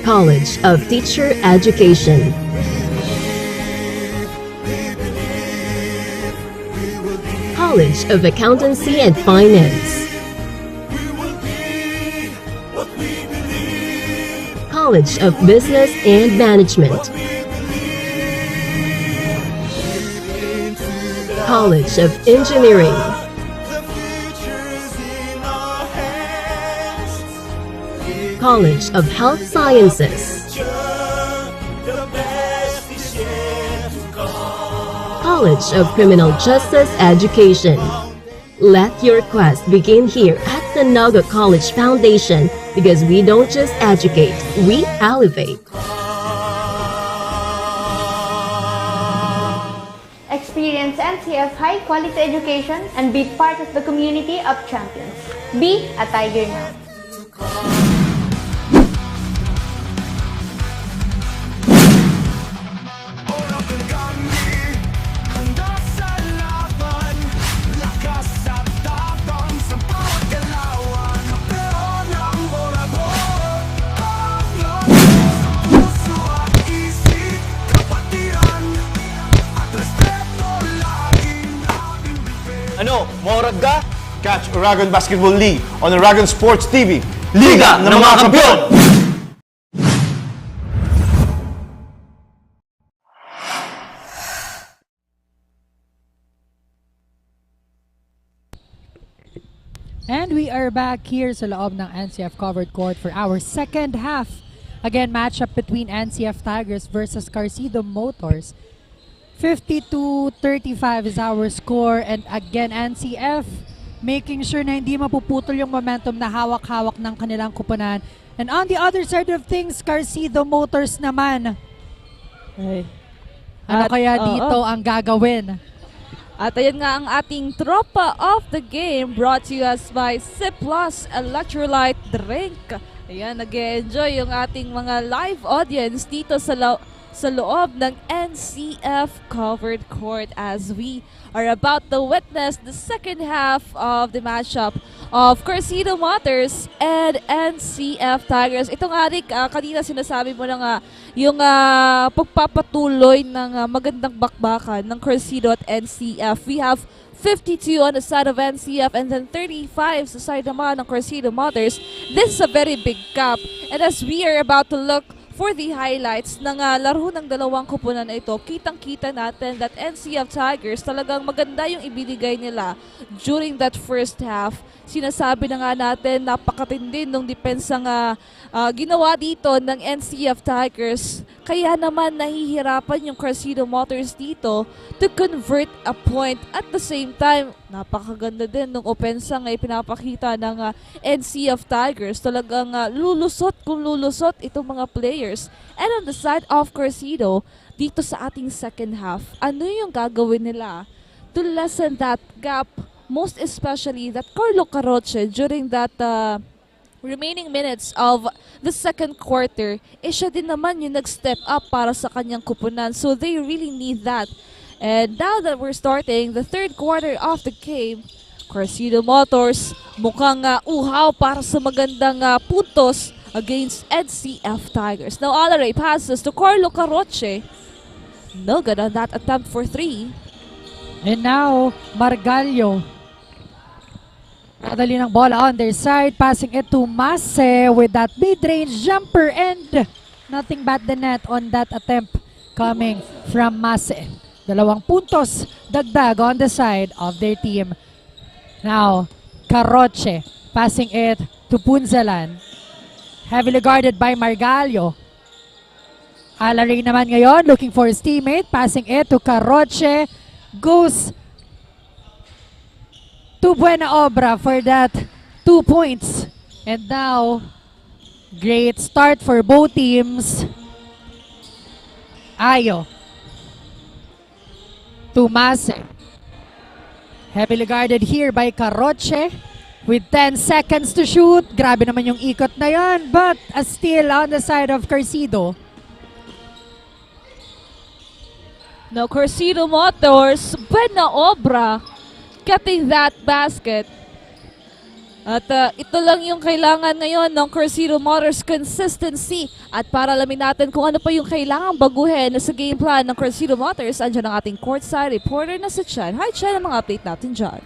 College of Teacher Education, College of Accountancy and Finance, College of Business and Management, College of Engineering, College of Health Sciences, College of Criminal Justice Education. Let your quest begin here at the Naga College Foundation, because we don't just educate, we elevate. Experience NCF high-quality education and be part of the community of champions. Be a Tiger now. Ano, Morag ka? Catch Oragon Basketball League on Oragon Sports TV. Liga ng mga Kampiyon! And we are back here sa loob ng NCF Covered Court for our second half. Again, matchup between NCF Tigers versus CARCIDO Motors. 52-35 is our score, and again NCF making sure na hindi mapuputol yung momentum na hawak-hawak ng kanilang kupunan. And on the other side of things, CARCIDO Motors naman. Ay. Ano At- kaya oo. dito ang gagawin? At ayan nga ang ating tropa of the game, brought to us by C Plus Electrolyte Drink. Ayan, nag-enjoy yung ating mga live audience dito sa loob ng NCF Covered Court as we are about to witness the second half of the matchup of CARCIDO Motors and NCF Tigers. Ito nga Rick, kanina sinasabi mo na nga yung pagpapatuloy ng magandang bakbakan ng CARCIDO at NCF. We have 52 on the side of NCF and then 35 sa side naman ng CARCIDO Motors. This is a very big gap, and as we are about to look for the highlights ng laro ng dalawang koponan na ito, kitang-kita natin that NCF Tigers talagang maganda yung ibinigay nila during that first half. Sinasabi na nga natin, napakatindi ng depensang ginawa dito ng NCF Tigers. Kaya naman nahihirapan yung CARCIDO Motors dito to convert a point. At the same time, napakaganda din ng opensa nga ipinapakita ng NCF Tigers. Talagang lulusot kung lulusot itong mga players. And on the side of CARCIDO, dito sa ating second half, ano yung gagawin nila to lessen that gap? Most especially that Carlo Caroche during that remaining minutes of the second quarter, siya din naman yung nag-step up para sa kanyang kupunan. So they really need that. And now that we're starting the third quarter of the game, CARCIDO Motors mukhang uhaw para sa magandang puntos against NCF Tigers. Now Alaray passes to Carlo Caroche. No good on that attempt for 3. And now, Margallo. Nadali ng bola on their side, passing it to Mase with that mid-range jumper and nothing but the net on that attempt coming from Mase. 2 puntos dagdag on the side of their team. Now, Caroche passing it to Punzalan. Heavily guarded by Margallo. Alaray naman ngayon, looking for his teammate, passing it to Caroche. Goes to Buena Obra for that 2 points. And now, great start for both teams. Ayo. To Mase. Heavily guarded here by Caroche. With 10 seconds to shoot. Grabe naman yung ikot na yan. But still on the side of CARCIDO. Now CARCIDO Motors, Buena Obra, cutting that basket. At ito lang yung kailangan ngayon ng CARCIDO Motors, consistency. At para alamin natin kung ano pa yung kailangan baguhin sa game plan ng CARCIDO Motors, andyan ang ating courtside reporter na si Chan. Hi Chan, ang mga update natin dyan.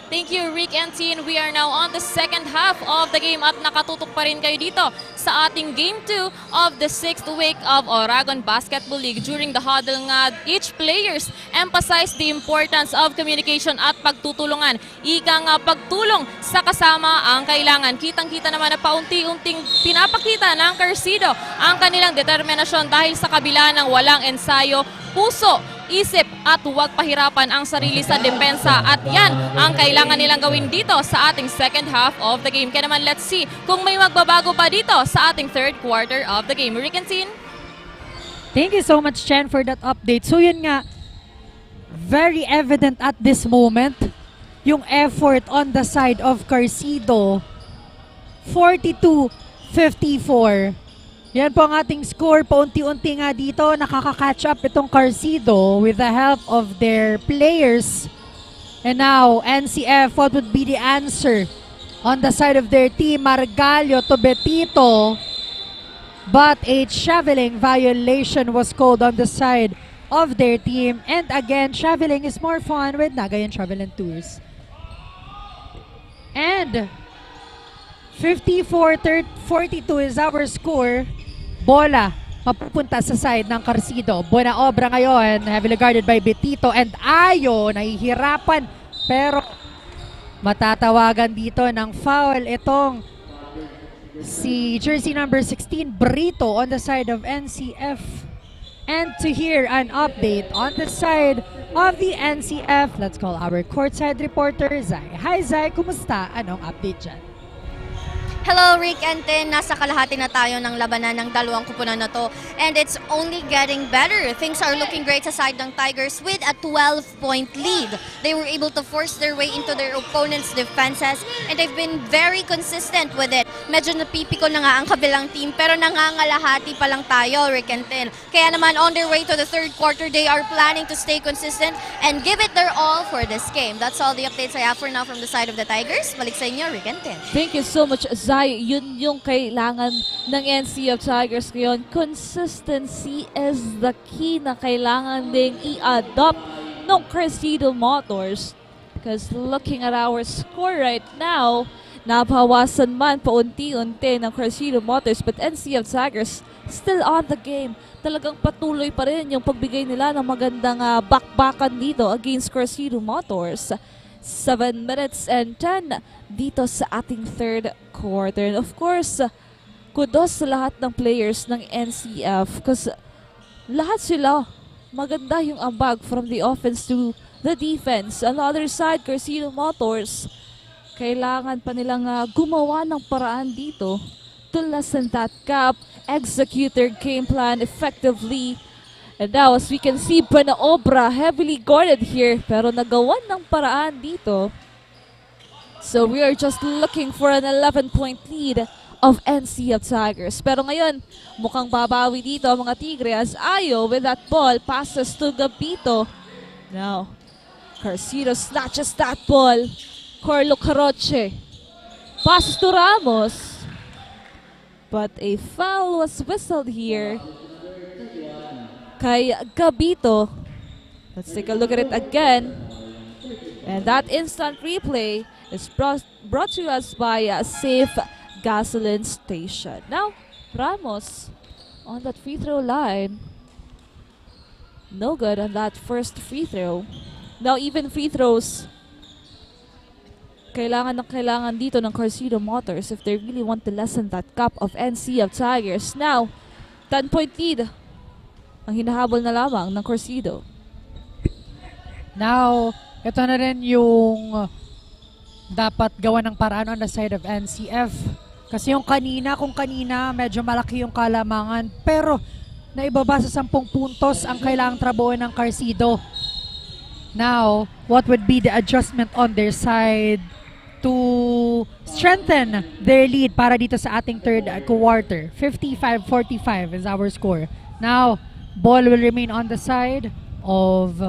Thank you, Rick and Tin. We are now on the second half of the game at nakatutok pa rin kayo dito sa ating Game 2 of the 6th week of Oragon Basketball League. During the huddle nga, each players emphasize the importance of communication at pagtutulungan. Ika nga pagtulong sa kasama ang kailangan. Kitang-kita naman na paunti-unting pinapakita ng CARCIDO ang kanilang determinasyon dahil sa kabila ng walang ensayo, puso, isip at huwag pahirapan ang sarili sa depensa at yan ang kailangan nilang gawin dito sa ating second half of the game. Kaya naman let's see kung may magbabago pa dito sa ating third quarter of the game. Rick and Tin? Thank you so much, Chen, for that update. So yun nga, very evident at this moment yung effort on the side of CARCIDO. 42-54. Yan po ang ating score. Paunti-unti nga dito, nakaka-catch up itong CARCIDO with the help of their players. And now, NCF, what would be the answer on the side of their team? Margallo to Betito. But a traveling violation was called on the side of their team. And again, traveling is more fun with Naga and Travel and Tours. And 54-42 is our score. Bola mapupunta sa side ng CARCIDO. Buena Obra ngayon, heavily guarded by Betito and Ayo, nahihirapan pero matatawagan dito ng foul itong si jersey number 16 Brito on the side of NCF. And to hear an update on the side of the NCF, let's call our courtside reporter Zai. Hi Zai, kumusta? Anong update dyan? Hello, Rick and Tin. Nasa kalahati na tayo ng labanan ng dalawang kupunan na to. And it's only getting better. Things are looking great sa side ng Tigers with a 12-point lead. They were able to force their way into their opponent's defenses and they've been very consistent with it. Medyo napipikon na nga ang kabilang team pero nangangalahati pa lang tayo, Rick and Tin. Kaya naman on their way to the third quarter, they are planning to stay consistent and give it their all for this game. That's all the updates I have for now from the side of the Tigers. Balik sa inyo, Rick and Tin. Thank you so much, Zai. Yun yung kailangan ng NCF Tigers ngayon. Consistency is the key na kailangan ding i-adopt ng CARCIDO Motors. Because looking at our score right now, nabawasan man paunti-unti ng CARCIDO Motors, but NCF Tigers still on the game. Talagang patuloy pa rin yung pagbigay nila ng magandang bakbakan dito against CARCIDO Motors. 7 minutes and 10 dito sa ating third quarter. And of course, kudos sa lahat ng players ng NCF kasi lahat sila maganda yung ambag from the offense to the defense. On the other side, CARCIDO Motors, kailangan pa nilang gumawa ng paraan dito to lessen that gap, execute their game plan effectively. And now, as we can see, Panaobra heavily guarded here, pero nagawan ng paraan dito. So we are just looking for an 11-point lead of NCF Tigers. Pero ngayon, mukhang babawi dito ang mga Tigre as Ayo with that ball passes to Gabito. Now, CARCIDO snatches that ball. Carlo Caroche passes to Ramos. But a foul was whistled here kay Gabito. Let's take a look at it again. And that instant replay is brought to us by Safe Gasoline Station. Now, Ramos on that free throw line. No good on that first free throw. Now, even free throws, kailangan dito ng CARCIDO Motors if they really want to lessen that gap of NCF Tigers. Now, 10-point lead ang hinahabol na lamang ng CARCIDO. Now, ito na rin yung dapat gawa ng paraan on the side of NCF. Kasi yung kung kanina medyo malaki yung kalamangan, pero naibaba sa 10 puntos ang kailangang trabuhin ng CARCIDO. Now, what would be the adjustment on their side to strengthen their lead para dito sa ating third quarter? 55-45 is our score. Now, ball will remain on the side of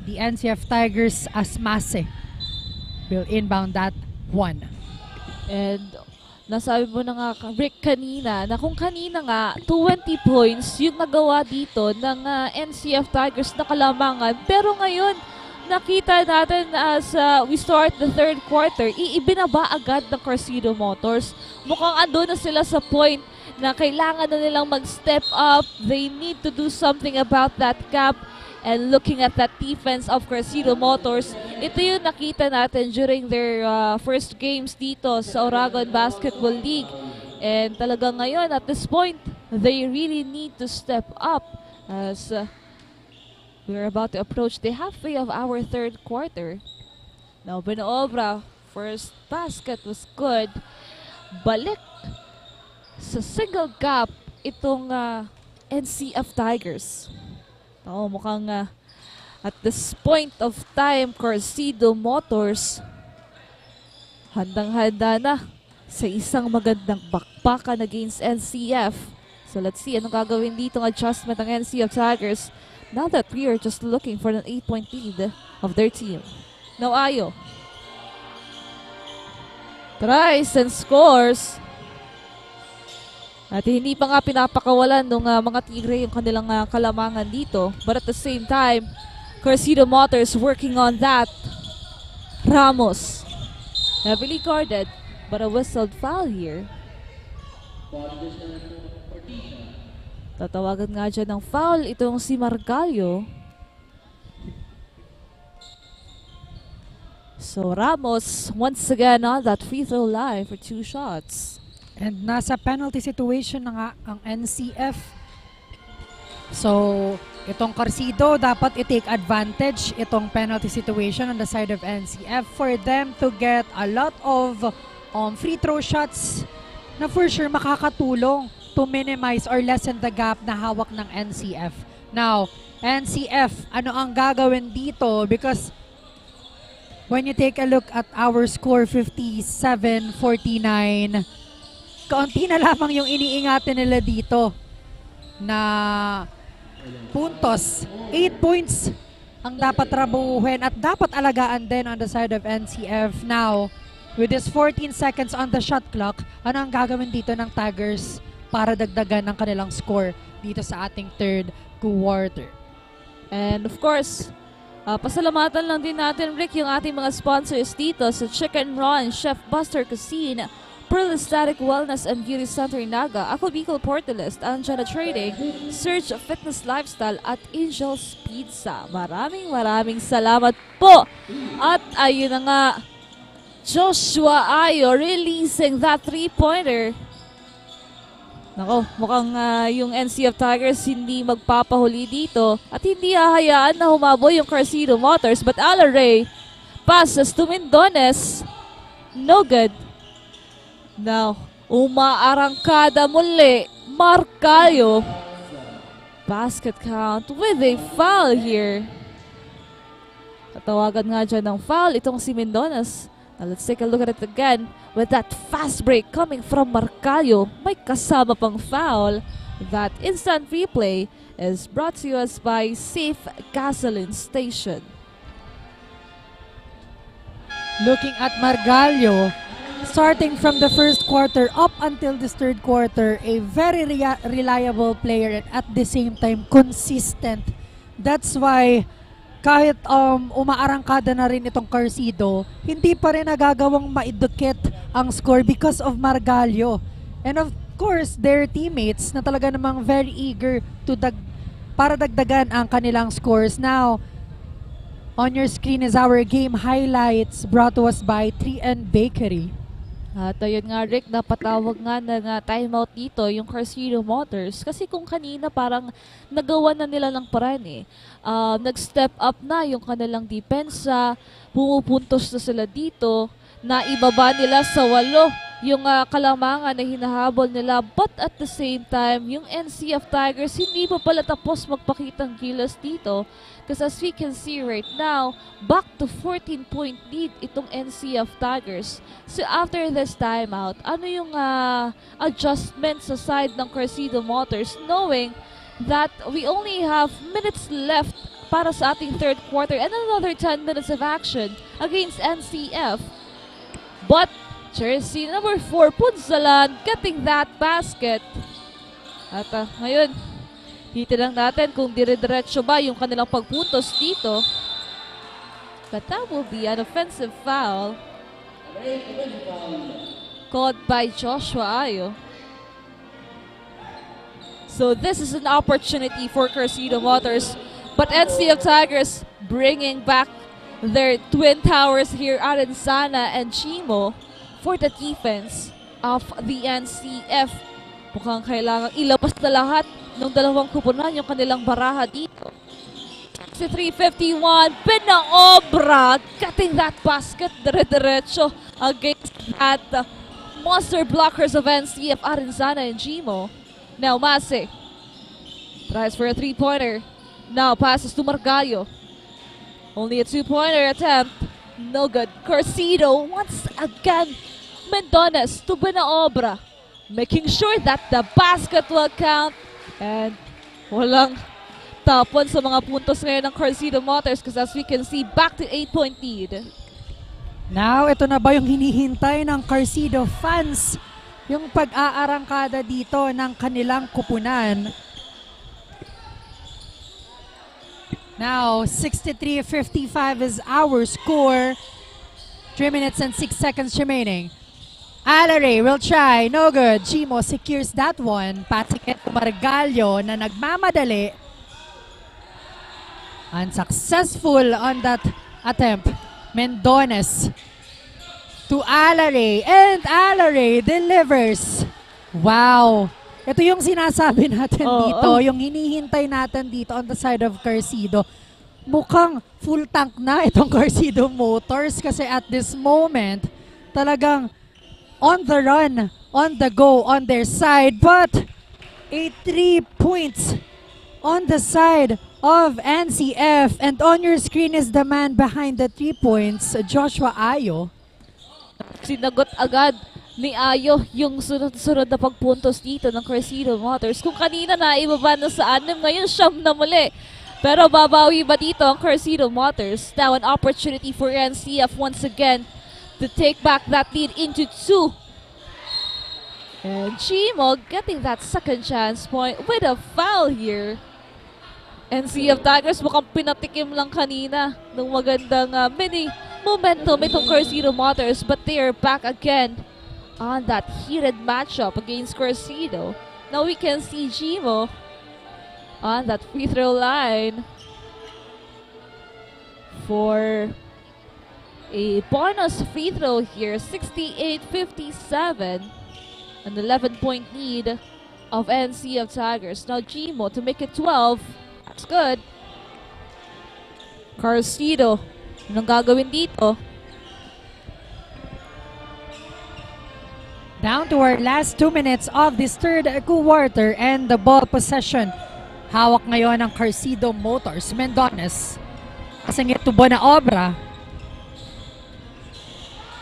the NCF Tigers as Mase will inbound that one. And nasabi mo na nga, Rick, kanina, na kung kanina nga, 20 points yung nagawa dito ng NCF Tigers na kalamangan. Pero ngayon, nakita natin as we start the third quarter, iibinaba agad ng CARCIDO Motors. Mukhang ando na sila sa point na kailangan na nilang mag-step up. They need to do something about that gap. And looking at that defense of CARCIDO Motors, ito yung nakita natin during their first games dito sa Oragon Basketball League. And talagang ngayon, at this point, they really need to step up as we're about to approach the halfway of our third quarter. Now, Panaobra, first basket was good. Balik sa single gap itong NCF Tigers. Mukhang at this point of time, CARCIDO Motors handang-handa na sa isang magandang bakbakan against NCF. So let's see anong gagawin dito ng adjustment ng NCF Tigers now that we are just looking for an 8-point lead of their team. Now Ayo tries and scores. At hindi pa nga pinapakawalan ng mga Tigre yung kanilang kalamangan dito. But at the same time, CARCIDO Motors working on that. Ramos, heavily guarded, but a whistled foul here. Tatawagan nga dyan ng foul itong si Margallo. So Ramos, once again on that free throw line for 2 shots. And nasa penalty situation na nga ang NCF. So, itong CARCIDO dapat i-take advantage itong penalty situation on the side of NCF for them to get a lot of free throw shots na for sure makakatulong to minimize or lessen the gap na hawak ng NCF. Now, NCF, ano ang gagawin dito? Because when you take a look at our score, 57-49, kaunti na lamang yung iniingatan nila dito na puntos. 8 points ang dapat trabuhin at dapat alagaan din on the side of NCF. Now, with this 14 seconds on the shot clock, ano ang gagawin dito ng Tigers para dagdagan ng kanilang score dito sa ating third quarter? And of course, pasalamatan lang din natin, Rick, yung ating mga sponsors dito sa Chicken Run, Chef Buster Cuisine, Pearl Aesthetic Wellness and Beauty Center Naga, Ako BICOL Portalist, Anjana Trading, Surge Fitness Lifestyle at Angel's Pizza. Maraming salamat po. At ayun na nga, Joshua Ayo releasing that 3-pointer. Nako, mukhang yung NCF Tigers hindi magpapahuli dito at hindi hahayaan na humabo yung CARCIDO Motors, but Alaray passes to Mendones. No good. Now, umaarangkada muli. Marcayo. Basket count with a foul here. Tatawagan nga dyan ng foul itong si Mendones. Now, let's take a look at it again. With that fast break coming from Marcayo, may kasama pang foul. That instant replay is brought to us by Safe Gasoline Station. Looking at Margallo, starting from the first quarter up until this third quarter, a very reliable player and at the same time consistent. That's why kahit umaarangkada na rin itong CARCIDO, hindi pa rin nagagawang maidukit ang score because of Margallo. And of course, their teammates na talaga namang very eager to para dagdagan ang kanilang scores. Now, on your screen is our game highlights brought to us by 3N Bakery. At ayun nga Rick, napatawag nga ng timeout dito yung CARCIDO Motors kasi kung kanina parang nagawa na nila ng paraan eh. Nag-step up na yung kanilang depensa, pumupuntos na sila dito, naibaba nila sa 8 yung kalamangan na hinahabol nila, but at the same time, yung NCF Tigers hindi pa pala tapos magpakitang gilas dito. Because as we can see right now, back to 14-point lead itong NCF Tigers. So after this timeout, ano yung adjustment sa side ng CARCIDO Motors knowing that we only have minutes left para sa ating third quarter and another 10 minutes of action against NCF. But jersey number 4, Punzalan, getting that basket. At ngayon, hitin lang natin kung dire-diretso ba yung kanilang pagpuntos dito. But that will be an offensive foul called by Joshua Ayo. So this is an opportunity for CARCIDO Motors. But NCF Tigers bringing back their twin towers here, Arenzana and Chimo, for the defense of the NCF. Mukhang kailangan ilabas na lahat ng dalawang kupunan yung kanilang baraha dito. Si 351, Pinaobra, cutting that basket dire-diretso against that monster blockers of NCF, Arenzana and Chimo. Now Mase tries for a 3-pointer. Now passes to Margallo. Only a 2-pointer attempt. No good. CARCIDO once again. Mendones to Benaobra, making sure that the basket will count. And walang tapon sa mga puntos ngayon ng CARCIDO Motors because as we can see, back to 8-point lead. Now, ito na ba yung hinihintay ng CARCIDO fans? Yung pag-aarangkada dito ng kanilang kupunan. Now, 63-55 is our score. 3 minutes and 6 seconds remaining. Alare will try. No good. Chimo secures that one. Passing it to Margallo na nagmamadali. Unsuccessful on that attempt. Mendones to Alare. And Alare delivers. Wow. Ito yung sinasabi natin dito, yung hinihintay natin dito on the side of CARCIDO. Mukhang full tank na itong CARCIDO Motors kasi at this moment, talagang on the run, on the go, on their side. But a 3 points on the side of NCF. And on your screen is the man behind the 3 points, Joshua Ayo. Sinagot agad ni Ayo yung sunod-sunod na pagpuntos dito ng CARCIDO Motors. Kung kanina na ibaba na sa 6, ngayon 9 na muli. Pero babawi ba dito ang CARCIDO Motors? Now an opportunity for NCF once again to take back that lead into 2. And Chimo getting that second chance point with a foul here. NCF Tigers mukhang pinatikim lang kanina ng magandang mini momentum itong CARCIDO Motors, but they are back again on that heated matchup against CARCIDO. Now we can see Jimo on that free throw line for a bonus free throw here, 68-57, an 11-point lead of NC of Tigers. Now Jimo to make it 12. That's good. CARCIDO, anong gagawin dito? Down to our last 2 minutes of this third quarter and the ball possession. Hawak ngayon ng CARCIDO Motors. Mendones. Passing it to Bonaobra.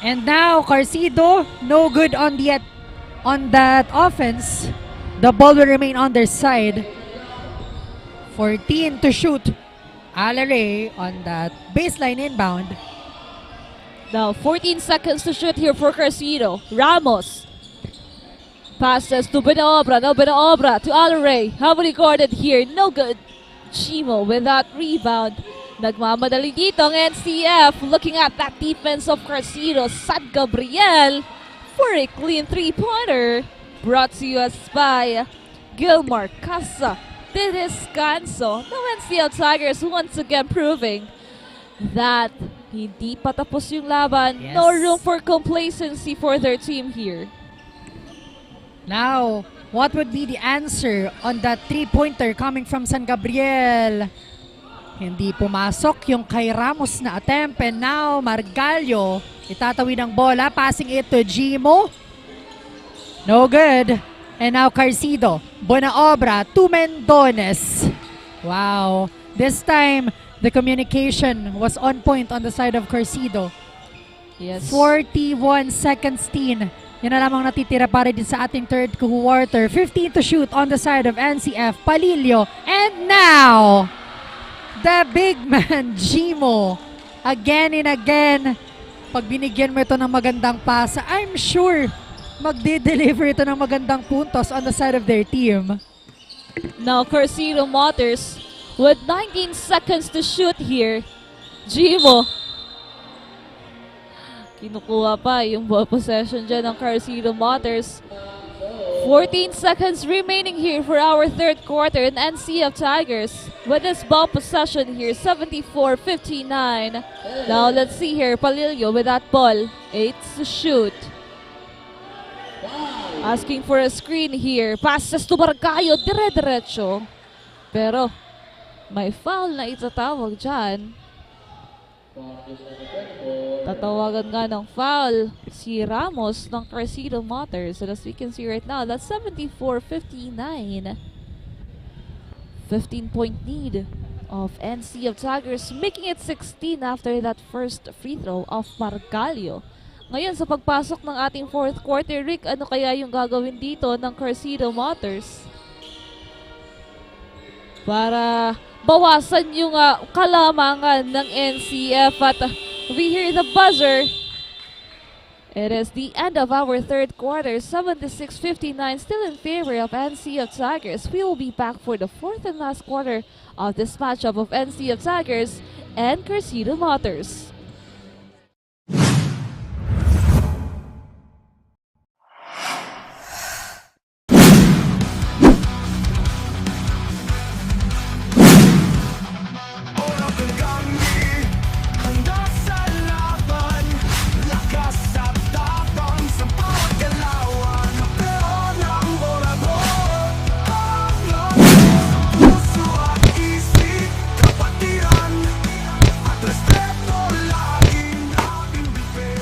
And now CARCIDO, no good on that offense. The ball will remain on their side. 14 to shoot. Alare on that baseline inbound. Now 14 seconds to shoot here for CARCIDO. Ramos passes to Bonaobra. Now Bonaobra to Alare. Heavily guarded here. No good. Jimo with that rebound. Nagmamadali dito ang NCF. Looking at that defense of CARCIDO. San Gabriel for a clean three-pointer. Brought to you as by GILMAR, CASA, DESCANSO. The NCF Tigers once again proving that hindi pa tapos yung laban. Yes. No room for complacency for their team here. Now, what would be the answer on that three-pointer coming from San Gabriel? Hindi pumasok yung kay Ramos na attempt. And now, Margallo, itatawid ang bola, passing it to Jimo. No good. And now CARCIDO, Bonaobra to Mendones. Wow. This time, the communication was on point on the side of CARCIDO. Yes. 41 seconds, teen. Yan na lamang natitira para din sa ating third quarter. 15 to shoot on the side of NCF, Palilio. And now, the big man, Jimo. Again and again, pag binigyan mo ito ng magandang pasa, I'm sure magde-deliver ito ng magandang puntos on the side of their team. Now CARCIDO Motors with 19 seconds to shoot here. Jimo. Kinukuha pa yung ball possession dyan ng CARCIDO Motors. 14 seconds remaining here for our third quarter in NCF Tigers. With this ball possession here, 74-59. Now let's see here, Palilio with that ball. 8 to shoot. Asking for a screen here. Passes to Barcayo, dire-diretso. Pero may foul na itatawag dyan. Tatawagan nga ng foul si Ramos ng CARCIDO Motors. And as we can see right now, that's 74-59. 15-point lead of NCF Tigers, making it 16 after that first free throw of Margallo. Ngayon sa pagpasok ng ating fourth quarter, Rick, ano kaya yung gagawin dito ng CARCIDO Motors para bawasan yung kalamangan ng NCF? At we hear the buzzer. It is the end of our third quarter, 76-59, still in favor of NCF Tigers. We will be back for the fourth and last quarter of this matchup of NCF Tigers and CARCIDO Motors.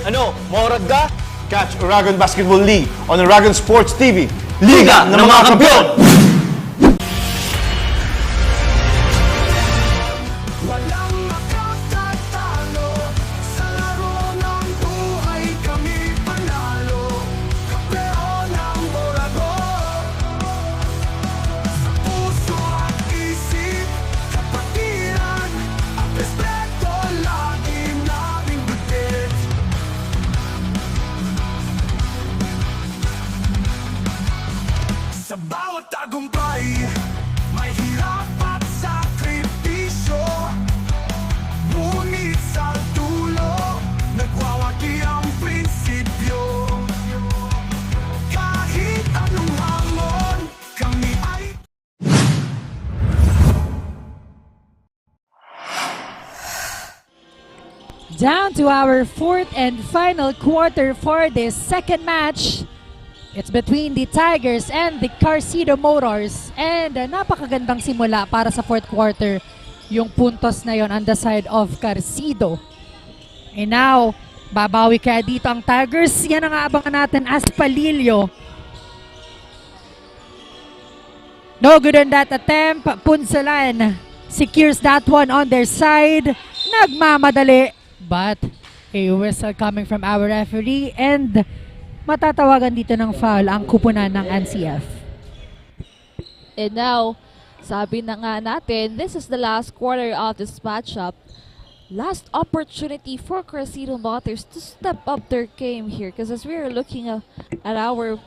Ano, maurag ka? Catch Oragon Basketball League on Oragon Sports TV. Liga ng mga Kampiyon! Walang makatatalo sa laro ng buhay, kami panalo. Kampeon ng Oragon. Sa puso at isip, kapatiran, ang respeto lagi naming bigit. Sa bawat Down to our fourth and final quarter for this second match. It's between the Tigers and the CARCIDO Motors. And napakagandang simula para sa fourth quarter. Yung puntos na yon on the side of CARCIDO. And now, babawi kaya dito ang Tigers. Yan ang aabangan natin as Palilio. No good on that attempt. Punsalan secures that one on their side. Nagmamadali. But a whistle coming from our referee. And matatawagan dito ng foul ang kupunan ng NCF. And now, sabi na nga natin, this is the last quarter of this matchup. Last opportunity for CARCIDO Motors to step up their game here, because as we are looking at our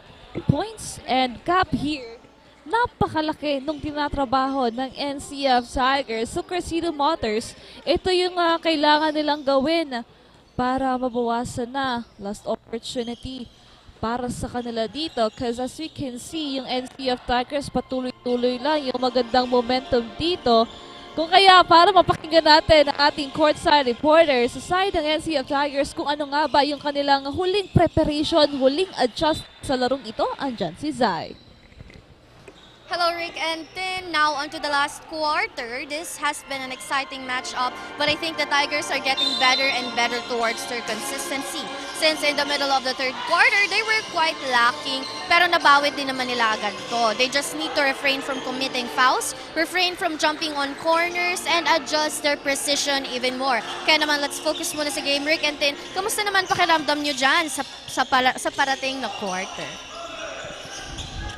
points and gap here, napakalaki nung tinatrabaho ng NCF Tigers. So CARCIDO Motors, ito yung kailangan nilang gawin para mabawasan na last opportunity para sa kanila dito, because as we can see, yung NCF Tigers patuloy-tuloy lang yung magandang momentum dito. Kung kaya para mapakinggan natin ang ating courtside reporter sa side ng NCF Tigers kung ano nga ba yung kanilang huling preparation, huling adjust sa larong ito, andyan si Zai. Hello, Rick and Tin. Now onto the last quarter. This has been an exciting matchup, but I think the Tigers are getting better and better towards their consistency. Since in the middle of the third quarter, they were quite lacking, pero nabawit din naman nila agad to. They just need to refrain from committing fouls, refrain from jumping on corners, and adjust their precision even more. Kaya naman, let's focus muna sa game, Rick and Tin. Kamusta naman pakiramdam nyo dyan sa parating na quarter?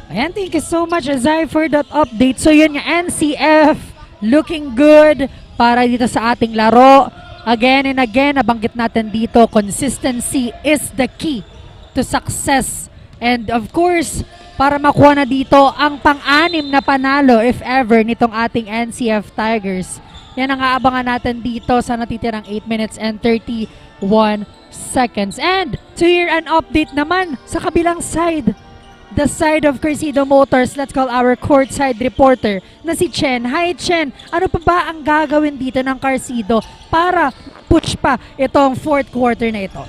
Ayan, thank you so much, Azai, for that update. So yun nga, NCF looking good para dito sa ating laro. Again and again, nabanggit natin dito, consistency is the key to success. And of course, para makuha na dito ang pang-anim na panalo, if ever, nitong ating NCF Tigers. Yan ang aabangan natin dito sa natitirang 8 minutes and 31 seconds. And to hear an update naman sa kabilang side, the side of CARCIDO Motors, let's call our courtside reporter na si Chen. Hi Chen, ano pa ba ang gagawin dito ng CARCIDO para push pa itong fourth quarter na ito?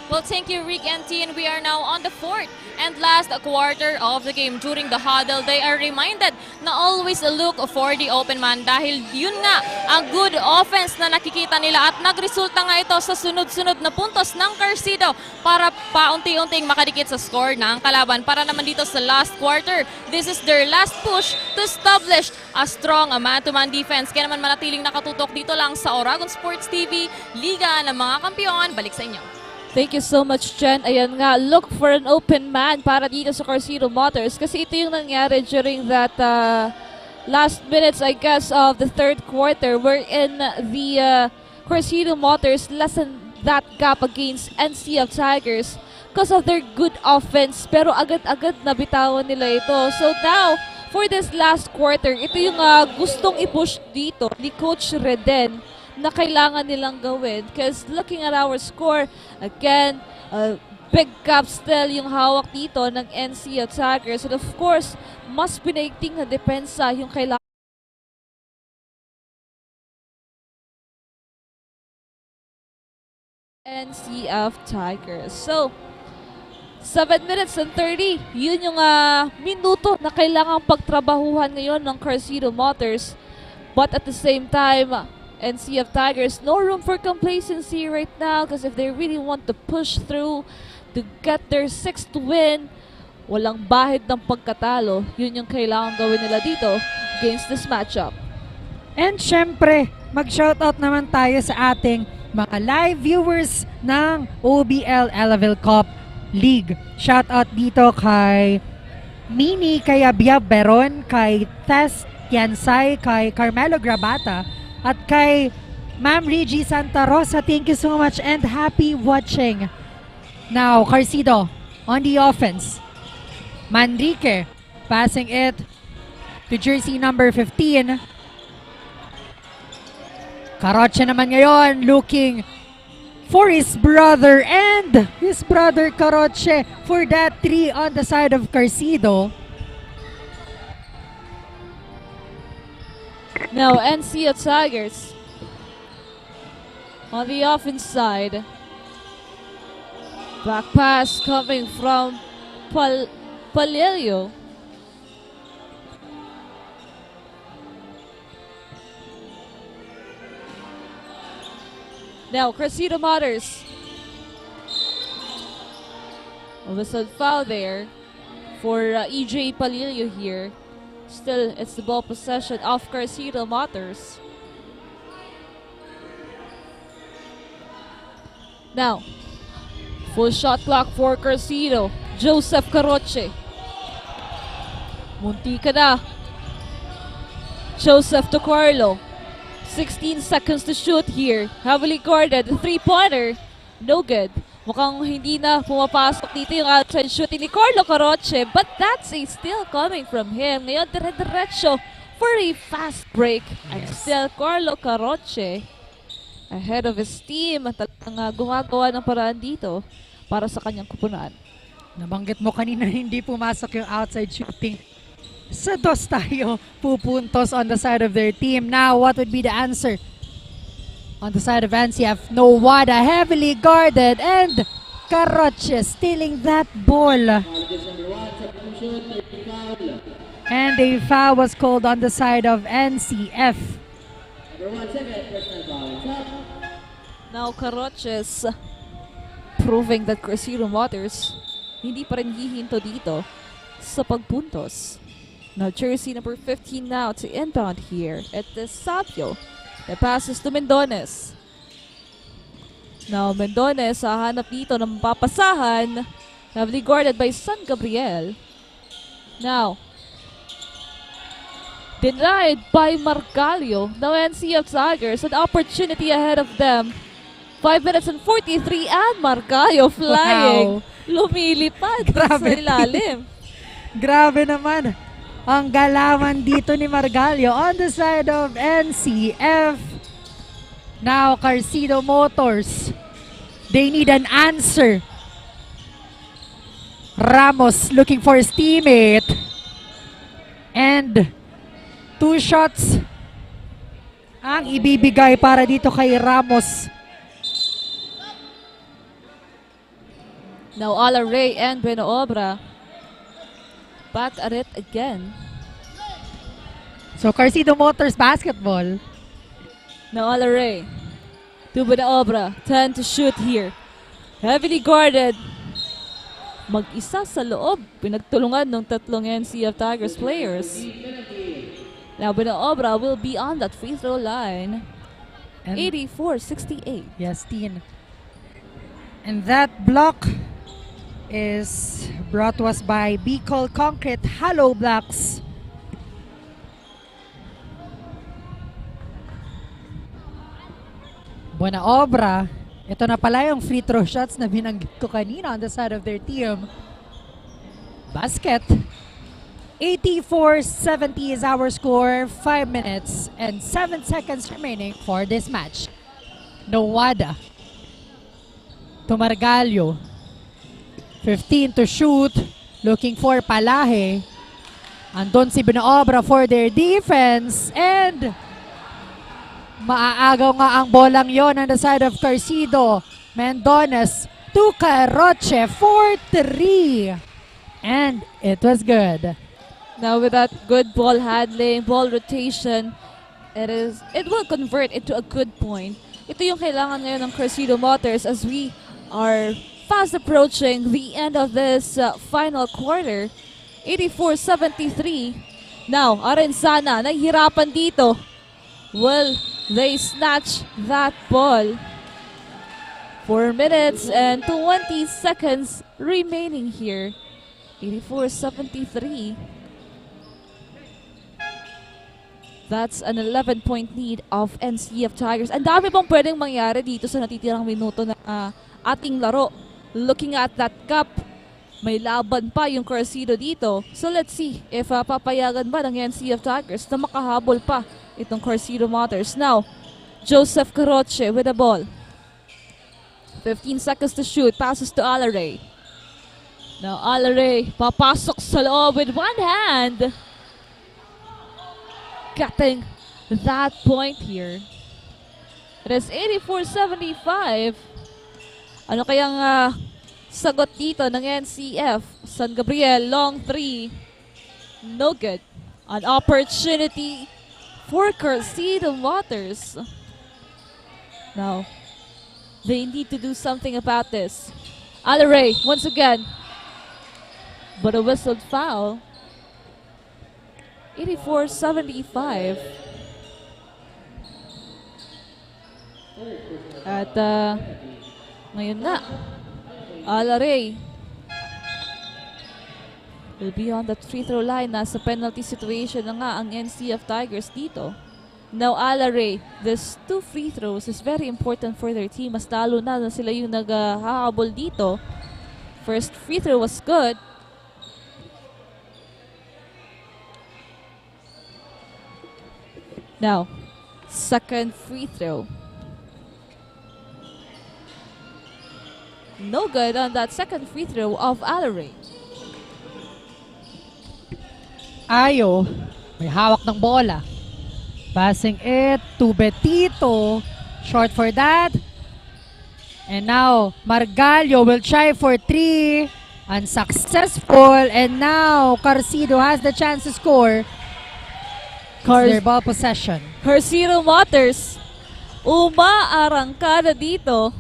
Well, thank you, Rick and Tin. We are now on the fourth and last quarter of the game. During the huddle, they are reminded na always look for the open man dahil yun nga ang good offense na nakikita nila at nagresulta nga ito sa sunod-sunod na puntos ng CARCIDO para paunti-unting makadikit sa score ng kalaban. Para naman dito sa last quarter, this is their last push to establish a strong man-to-man defense. Kaya naman manatiling nakatutok dito lang sa Oragon Sports TV, Liga ng mga Kampiyon. Balik sa inyo. Thank you so much, Jen. Ayan nga, look for an open man para dito sa CARCIDO Motors kasi ito yung nangyari during that last minutes, I guess, of the third quarter wherein the CARCIDO Motors lessened that gap against NCF Tigers because of their good offense, pero agad-agad nabitawan nila ito. So now, for this last quarter, ito yung gustong i-push dito ni Coach Reden na kailangan nilang gawin. Because looking at our score, again, big gap still yung hawak dito ng NCF Tigers. And of course, mas pinaigting na depensa yung kailangan NCF Tigers. So, 7 minutes and 30, yun yung minuto na kailangang pagtrabahuhan ngayon ng CARCIDO Motors. But at the same time, NCF Tigers, no room for complacency right now because if they really want to push through to get their 6th win, walang bahid ng pagkatalo. Yun yung kailangan gawin nila dito against this matchup. And syempre, mag-shoutout naman tayo sa ating mga live viewers ng OBL Elavil Cup League. Shoutout dito kay Mini, kay Abia Beron, kay Tess Yansay, kay Carmelo Grabata, at kay Ma'am Reggie Santa Rosa. Thank you so much and happy watching. Now, CARCIDO on the offense. Manrique passing it to jersey number 15. Karoche naman ngayon looking for his brother, and his brother Karoche for that 3 on the side of CARCIDO. Now, NCF Tigers On the offense side, back pass coming from Palilio. Now, CARCIDO Motors. A whistle foul there for EJ Palilio here. Still, it's the ball possession of CARCIDO Motors. Now, full shot clock for CARCIDO. Joseph Caroche. Muntika na. Joseph to Carlo. 16 seconds to shoot here. Heavily guarded. Three-pointer. No good. Mukhang hindi na pumapasok dito yung outside shooting ni Carlo Caroche. But that's a steal coming from him. Ngayon, dire-diretso for a fast break. And still, Carlo Caroche ahead of his team. Talagang gumagawa ng paraan dito para sa kanyang kupunan. Nabanggit mo kanina hindi pumasok yung outside shooting. Sa dos tayo pupuntos on the side of their team. Now, what would be the answer? On the side of NCF, Nowada heavily guarded and Caroche stealing that ball. And a foul was called on the side of NCF. Now, Caroche's proving that CARCIDO Motors hindi pa rin hihinto dito sa pagpuntos. Now, jersey number 15 now to inbound here at the Sabio. The passes to Mendones. Now, Mendones hahanap dito ng papasahan. Heavily guarded by San Gabriel. Now, denied by Margalio. Now, NCF Tigers, an opportunity ahead of them. 5 minutes and 43 and Margalio flying. Wow. Lumilipad sa ilalim. Grabe naman ang galawan dito ni Margalio on the side of NCF. Now, CARCIDO Motors. They need an answer. Ramos looking for his teammate. And 2 shots ang ibibigay para dito kay Ramos. Now, Alaray and Benaobra back at it again. So, CARCIDO Motors basketball. Now, Alaray to Benaobra. 10 to shoot here. Heavily guarded. Mag-isa sa loob. Pinagtulungan ng tatlong NCF Tigers players. Now, Benaobra will be on that free throw line. 84-68. Yes, Teen. And that block is brought to us by BICOL Concrete Hollow Blocks. Buena obra. Ito na pala yung free throw shots na binanggit ko kanina on the side of their team. Basket. 84-70 is our score. 5 minutes and 7 seconds remaining for this match. Nowada to Margalio. 15 to shoot. Looking for Palahe. Andun si Benaobra for their defense. And maaagaw nga ang bolang yon on the side of CARCIDO. Mendones to Caroche for 3. And it was good. Now with that good ball handling, ball rotation, it will convert into a good point. Ito yung kailangan ngayon ng CARCIDO Motors as we are fast approaching the end of this final quarter. 84-73. Now, Arenzana, nahihirapan dito. Will they snatch that ball? 4 minutes and 20 seconds remaining here. 84-73. That's an 11-point lead of NCF Tigers. Ang dami pong pwedeng mangyari dito sa natitirang minuto na ating laro. Looking at that cup, may laban pa yung CARCIDO dito. So let's see if papayagan ba ng NCF Tigers na makahabol pa itong CARCIDO Motors. Now, Joseph Caroche with the ball. 15 seconds to shoot. Passes to Alaray. Now Alaray papasok sa loob with one hand. Getting that point here. It is 84-75. Ano kayang sagot dito ng NCF? San Gabriel, long 3. No good. An opportunity for CARCIDO Motors. Now, they need to do something about this. Alaray, once again. But a whistled foul. 84-75. At ngayon nga, Alaray will be on that free throw line. Nasa penalty situation na nga ang NCF Tigers dito. Now Alaray, this 2 free throws is very important for their team. Mas lalo na sila yung naghahabol dito. First free throw was good. Now, second free throw. No good on that second free throw of Alaray. Ayo, may hawak ng bola. Passing it to Betito. Short for that. And now, Margallo will try for 3. Unsuccessful. And now, CARCIDO has the chance to score. It's their ball possession. CARCIDO Motors, umaarangkada dito.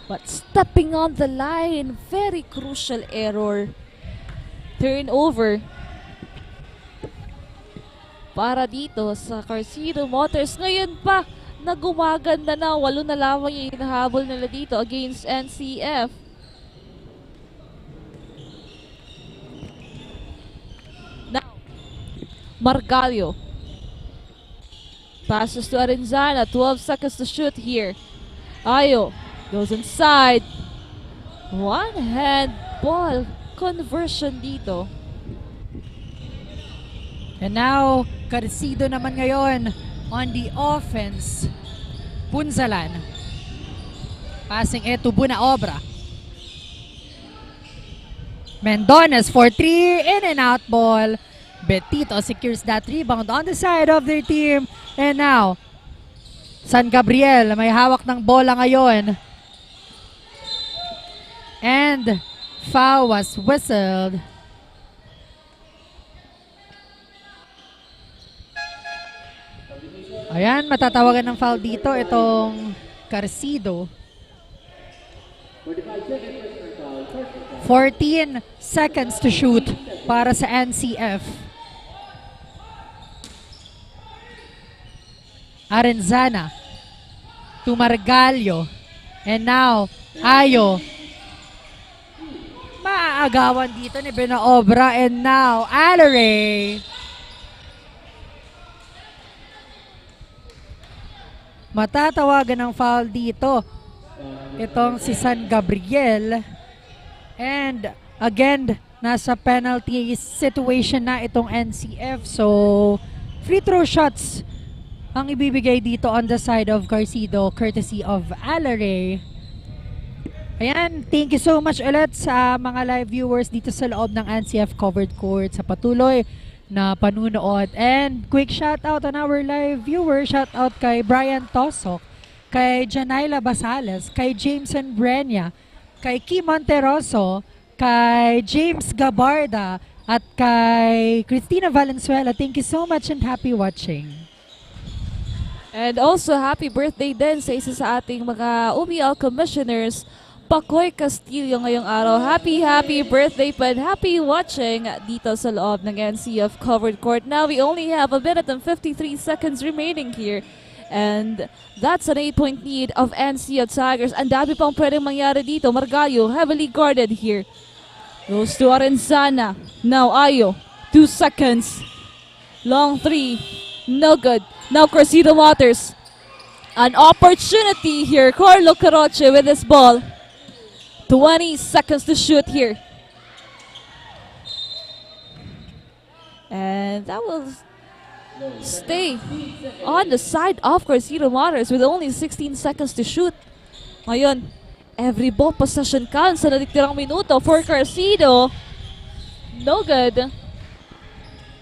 But stepping on the line, very crucial error. Turnover para dito sa CARCIDO Motors. Ngayon pa, nagumaganda na. 8 na lamang yung hinahabol nila dito against NCF. Now, Margallo. Passes to Arenzana. 12 seconds to shoot here. Ayo goes inside. One hand ball conversion dito. And now, CARCIDO naman ngayon on the offense. Punzalan. Passing it to Bunaobra. Mendones for 3. In and out ball. Betito secures that rebound on the side of their team. And now, San Gabriel may hawak ng bola ngayon. And foul was whistled. Ayan, matatawagan ng foul dito itong CARCIDO. 14 seconds to shoot para sa NCF. Arenzana to Margallo. And now, Ayo. Maaagawan dito ni Bunaobra. And now, Alaray. Matatawagan ng foul dito itong si San Gabriel. And again, nasa penalty situation na itong NCF. So, free throw shots ang ibibigay dito on the side of CARCIDO courtesy of Alaray. Ayan, thank you so much ulit sa mga live viewers dito sa loob ng NCF Covered Court sa patuloy na panunood. And quick shout out on our live viewers. Shout out kay Brian Tosok, kay Janaila Basales, kay Jameson Brenya, kay Kim Monteroso, kay James Gabarda, at kay Cristina Valenzuela. Thank you so much and happy watching. And also, happy birthday din sa isa sa ating mga OPTICAL commissioners, Pacoy Castillo ngayong araw. Happy birthday pa and happy watching dito sa loob ng NCF Covered Court. Now, we only have a minute and 53 seconds remaining here. And that's an 8-point lead of NCF Tigers. Ang dami pang pwedeng mangyari dito. Margallo, heavily guarded here. Goes to Arenzana. Now, Ayo. 2 seconds. Long 3. No good. Now, CARCIDO Motors. An opportunity here. Carlo Caroche with this ball. 20 seconds to shoot here. And that will stay on the side of CARCIDO Motors with only 16 seconds to shoot. Ngayon, every ball possession counts sa natitirang minuto for CARCIDO. No good.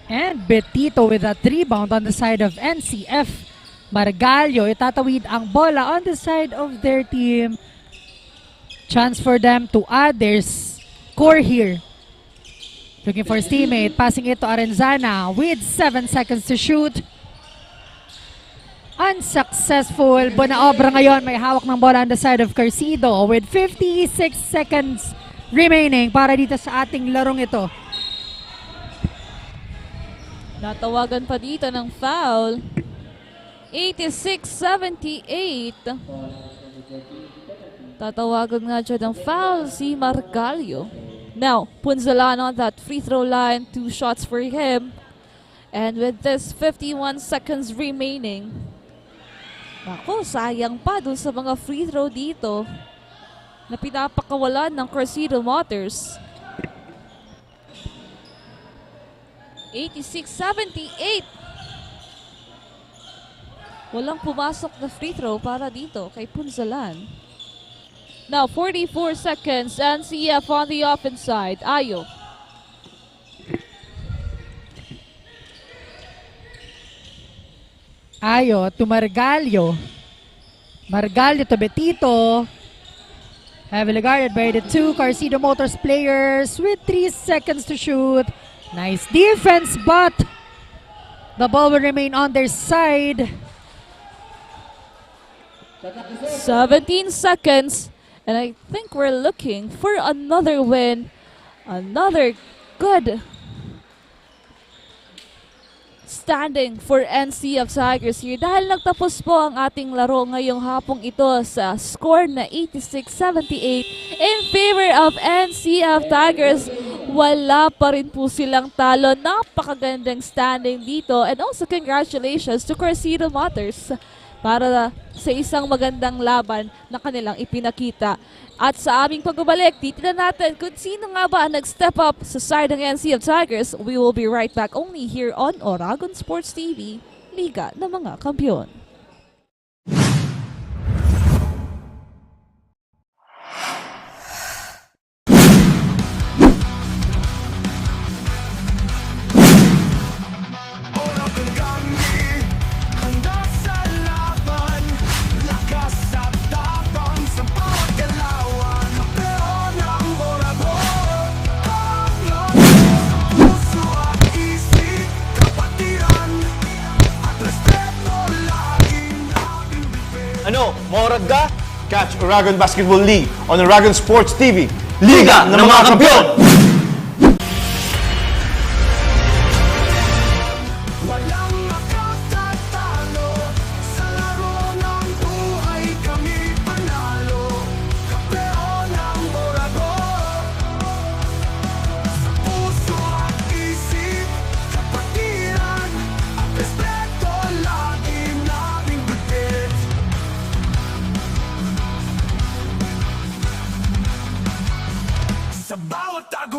And Betito with that rebound on the side of NCF. Margalyo, itatawid ang bola on the side of their team. Chance for them to add their score here. Looking for his teammate, passing it to Arenzana with 7 seconds to shoot. Unsuccessful. Bonaobra ngayon may hawak ng bola on the side of CARCIDO with 56 seconds remaining para dito sa ating larong ito. Natawagan pa dito ng foul. 86-78. Tatawagan nga dyan ng foul si Margalyo. Now, Punzalan on that free throw line. 2 shots for him. And with this 51 seconds remaining, ako, sayang pa dun sa mga free throw dito na pinapakawalan ng CARCIDO Motors. 86-78. Walang pumasok na free throw para dito kay Punzalan. Now, 44 seconds. NCF on the offense side. Ayo. Ayo to Margalyo. Margalyo to Betito. Heavily guarded by the 2 CARCIDO Motors players with 3 seconds to shoot. Nice defense, but the ball will remain on their side. 17 seconds. And I think we're looking for another win. Another good standing for NCF Tigers here. Dahil nagtapos po ang ating laro ngayong hapong ito sa score na 86-78 in favor of NCF Tigers. Wala pa rin po silang talo. Napakagandang standing dito. And also congratulations to CARCIDO Motors para sa isang magandang laban na kanilang ipinakita. At sa aming pagbabalik, titignan natin kung sino nga ba ang nag-step up sa side ng NCF Tigers. We will be right back only here on Oragon Sports TV, Liga ng mga Kampiyon. Ano, Morad ka? Catch Oragon Basketball League on Oragon Sports TV, Liga ng mga Kampiyon! Walang makatatalo sa laro ng buhay, kami panalo. Kampeon ng Oragon. Sa puso at isip, kapatiran at respeto lagi naming bitbit. Sa bawat tago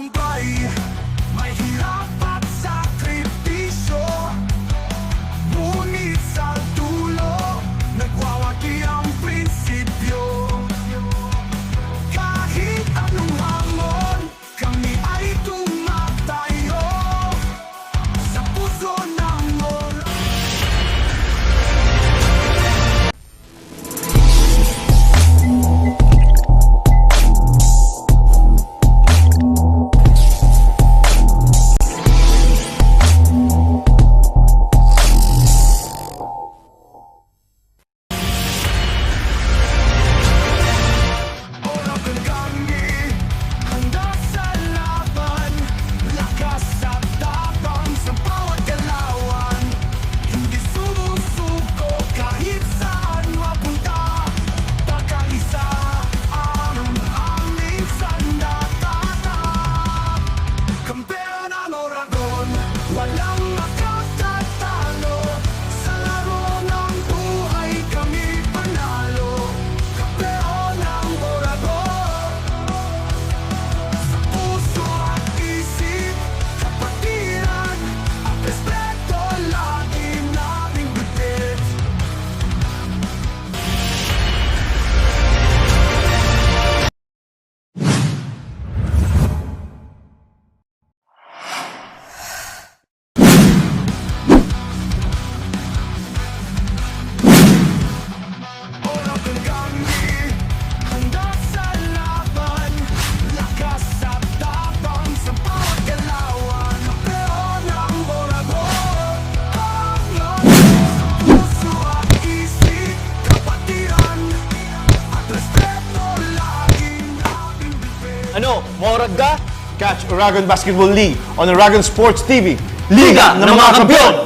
Catch Oragon Basketball League on Oragon Sports TV. Liga ng mga Kampiyon!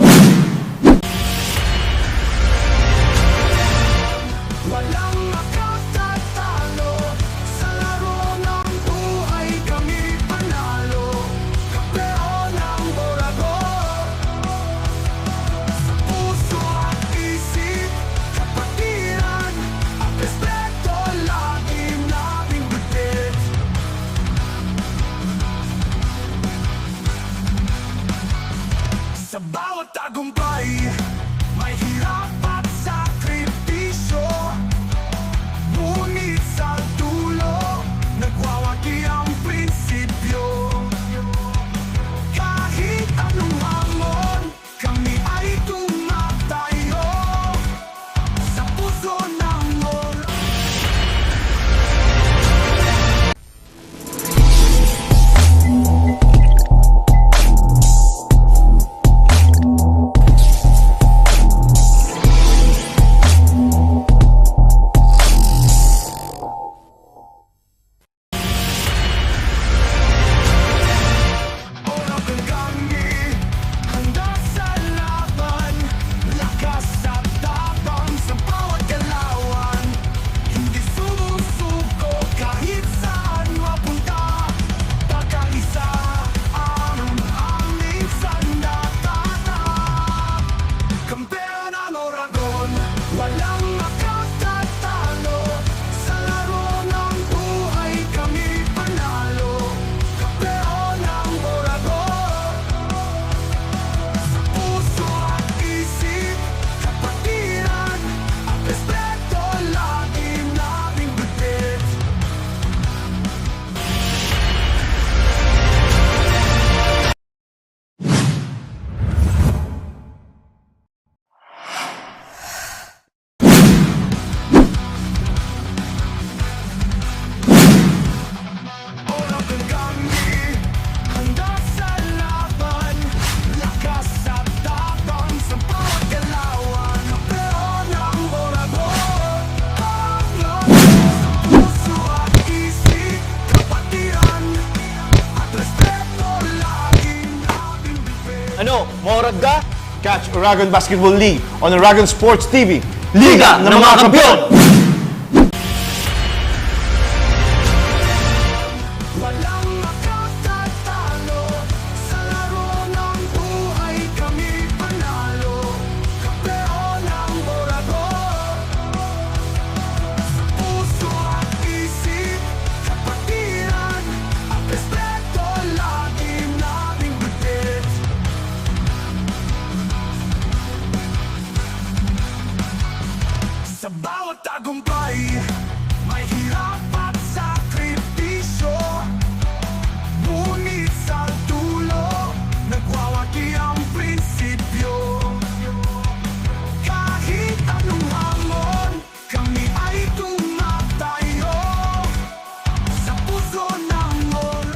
Walang makatatalo sa laro ng buhay, kami panalo. Kampeon ng Oragon. Sa puso at isip, kapatiran at respeto lagi naming bitbit. Sa bawat tagumpay, may hirap at sakripisyo. Ngunit sa dulo, nagwawagi ang prinsipyo. Kahit anong hamon, kami ay tumatayo sa puso ng Oragon. Oragon kami, handa sa laban. Lakas at tapang sa bawat galawan. Hindi sumusuko kahit saan mapunta. Pagkaisa ang aming sandata. Kampeon ang Oragon, walang makatatalo. Sa laro ng buhay, kami panalo. Kampeon ng Oragon. Sa puso at isip, kapatiran at respeto lagi naming bitbit. Oragon kami, handa sa laban. Lakas at tapang sa bawat galawan. Kampeon ng Oragon. Sa puso at isip, kapatiran at respeto lagi naming bitbit. Ano, maorag ka? Catch Oragon Basketball League on Oragon Sports TV. Liga ng mga Kampiyon! Walang makatatalo sa laro ng buhay, kami panalo. Kampeon ng Oragon. Sa puso at isip, kapatiran at respeto lagi naming bitbit. Sa bawat tagumpay, may hirap at sakripisyo. Ngunit sa dulo, nagwawagi ang prinsipyo. Kahit anong hamon, kami ay tumatayo sa puso ng Oragon.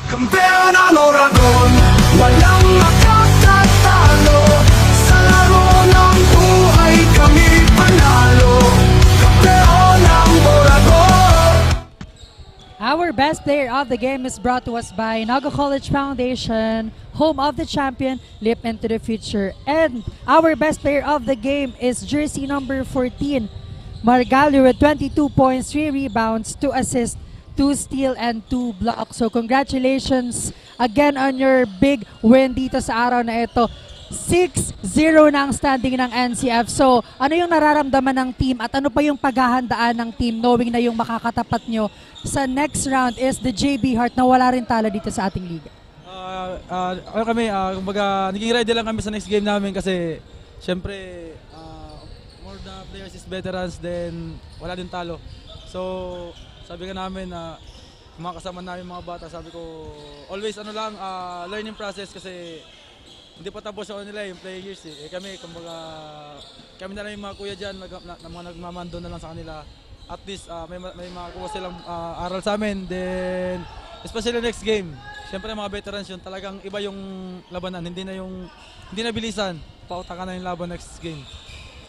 Kampeon ang Oragon, walang makatatalo. Sa laro ng buhay, kami panalo. Kampeon ang Oragon. Our best player of the game is brought to us by Naga College Foundation, home of the champion, leap into the future. And our best player of the game is jersey number 14, Margali, with 22 points, 3 rebounds, 2 assists, 2 steal, and 2 blocks. So congratulations again on your big win dito sa araw na ito. 6-0 na ang standing ng NCF. So ano yung nararamdaman ng team at ano pa yung paghahandaan ng team knowing na yung makakatapat nyo sa next round is the JB Heart na wala rin talo dito sa ating liga? Ano kami, kumbaga, naging ready lang kami sa next game namin kasi syempre, more the players is veterans, then wala din talo. So, sabi ka namin na mga kasama namin mga bata, sabi ko, always learning process kasi hindi pa tapos ako nila yung playing years eh. Kami, kumbaga, kami na lang yung mga kuya dyan, mga nagmamando na lang sa kanila. At least may makuha silang aral sa amin. Then, especially next game, syempre mga veterans yun, talagang iba yung labanan, hindi na bilisan, pautakan na yung laban next game.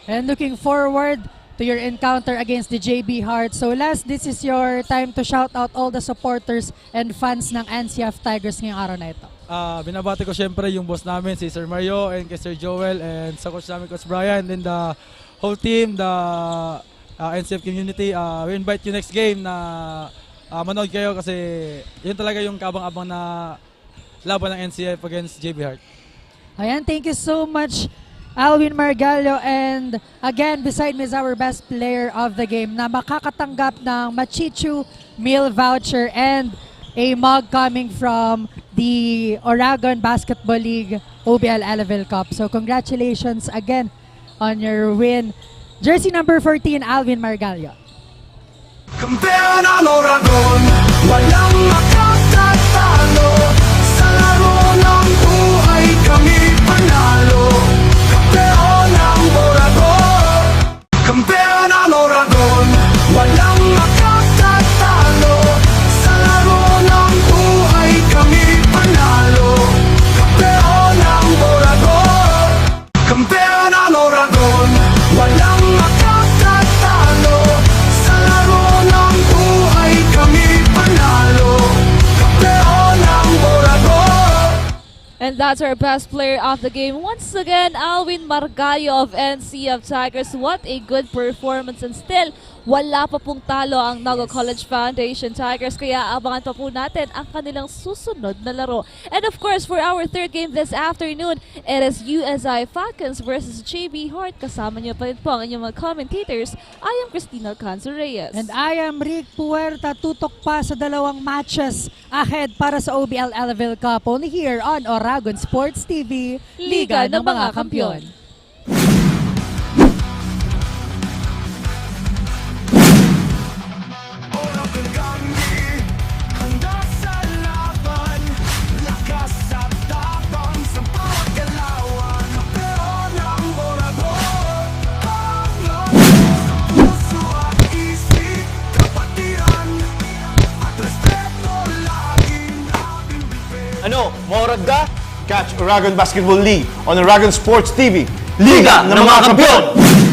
And looking forward to your encounter against the JB Heart. So last, this is your time to shout out all the supporters and fans ng NCF Tigers ngayong araw na ito. Binabati ko syempre yung boss namin, si Sir Mario, and kay Sir Joel, and sa coach namin, Coach Brian, and the whole team, the NCF community. We invite you next game na manood kayo kasi yun talaga yung kabang-abang na laban ng NCF against JB Heart. Ayan, thank you so much, Alvin Margallo. And again, beside me is our best player of the game na makakatanggap ng Machichu meal voucher and a mug coming from the Oragon Basketball League OBL Elavil Cup. So congratulations again on your win. Jersey number 14, Alvin Margallo. Kampeon ang Oragon, walang makatatalo. Sa laro ng buhay kami panalo. Kampeon ang Oragon, kampeon ang Oragon, walang makatatalo. Sa laro ng buhay kami panalo. Kampeon ang Oragon, kampeon ang Oragon, walang makatatalo. Sa laro ng buhay kami panalo. Kampeon ang Oragon. And that's our best player of the game. Once again, Alvin Margallo of NCF Tigers. What a good performance, and still, wala pa pong talo ang Naga College Foundation Tigers. Kaya abangan pa po natin ang kanilang susunod na laro. And of course, for our third game this afternoon, it is USI Falcons versus JB Heart. Kasama niyo pa rin po ang inyong mga commentators. I am Cristina Alcanzo Reyes. And I am Rick Puerta. Tutok pa sa dalawang matches ahead para sa OBL Elavil Cup. Only here on Oragon Sports TV, Liga ng mga Kampiyon. Oragon kami, handa sa laban. Lakas at tapang sa bawat galawan. Kampeon ang Oragon, hanggang puso at isip. Kapatiran at respeto laging ating bibig. Ano, Morad ka? Catch Oragon Basketball League on Oragon Sports TV. Liga ng mga Kampiyon!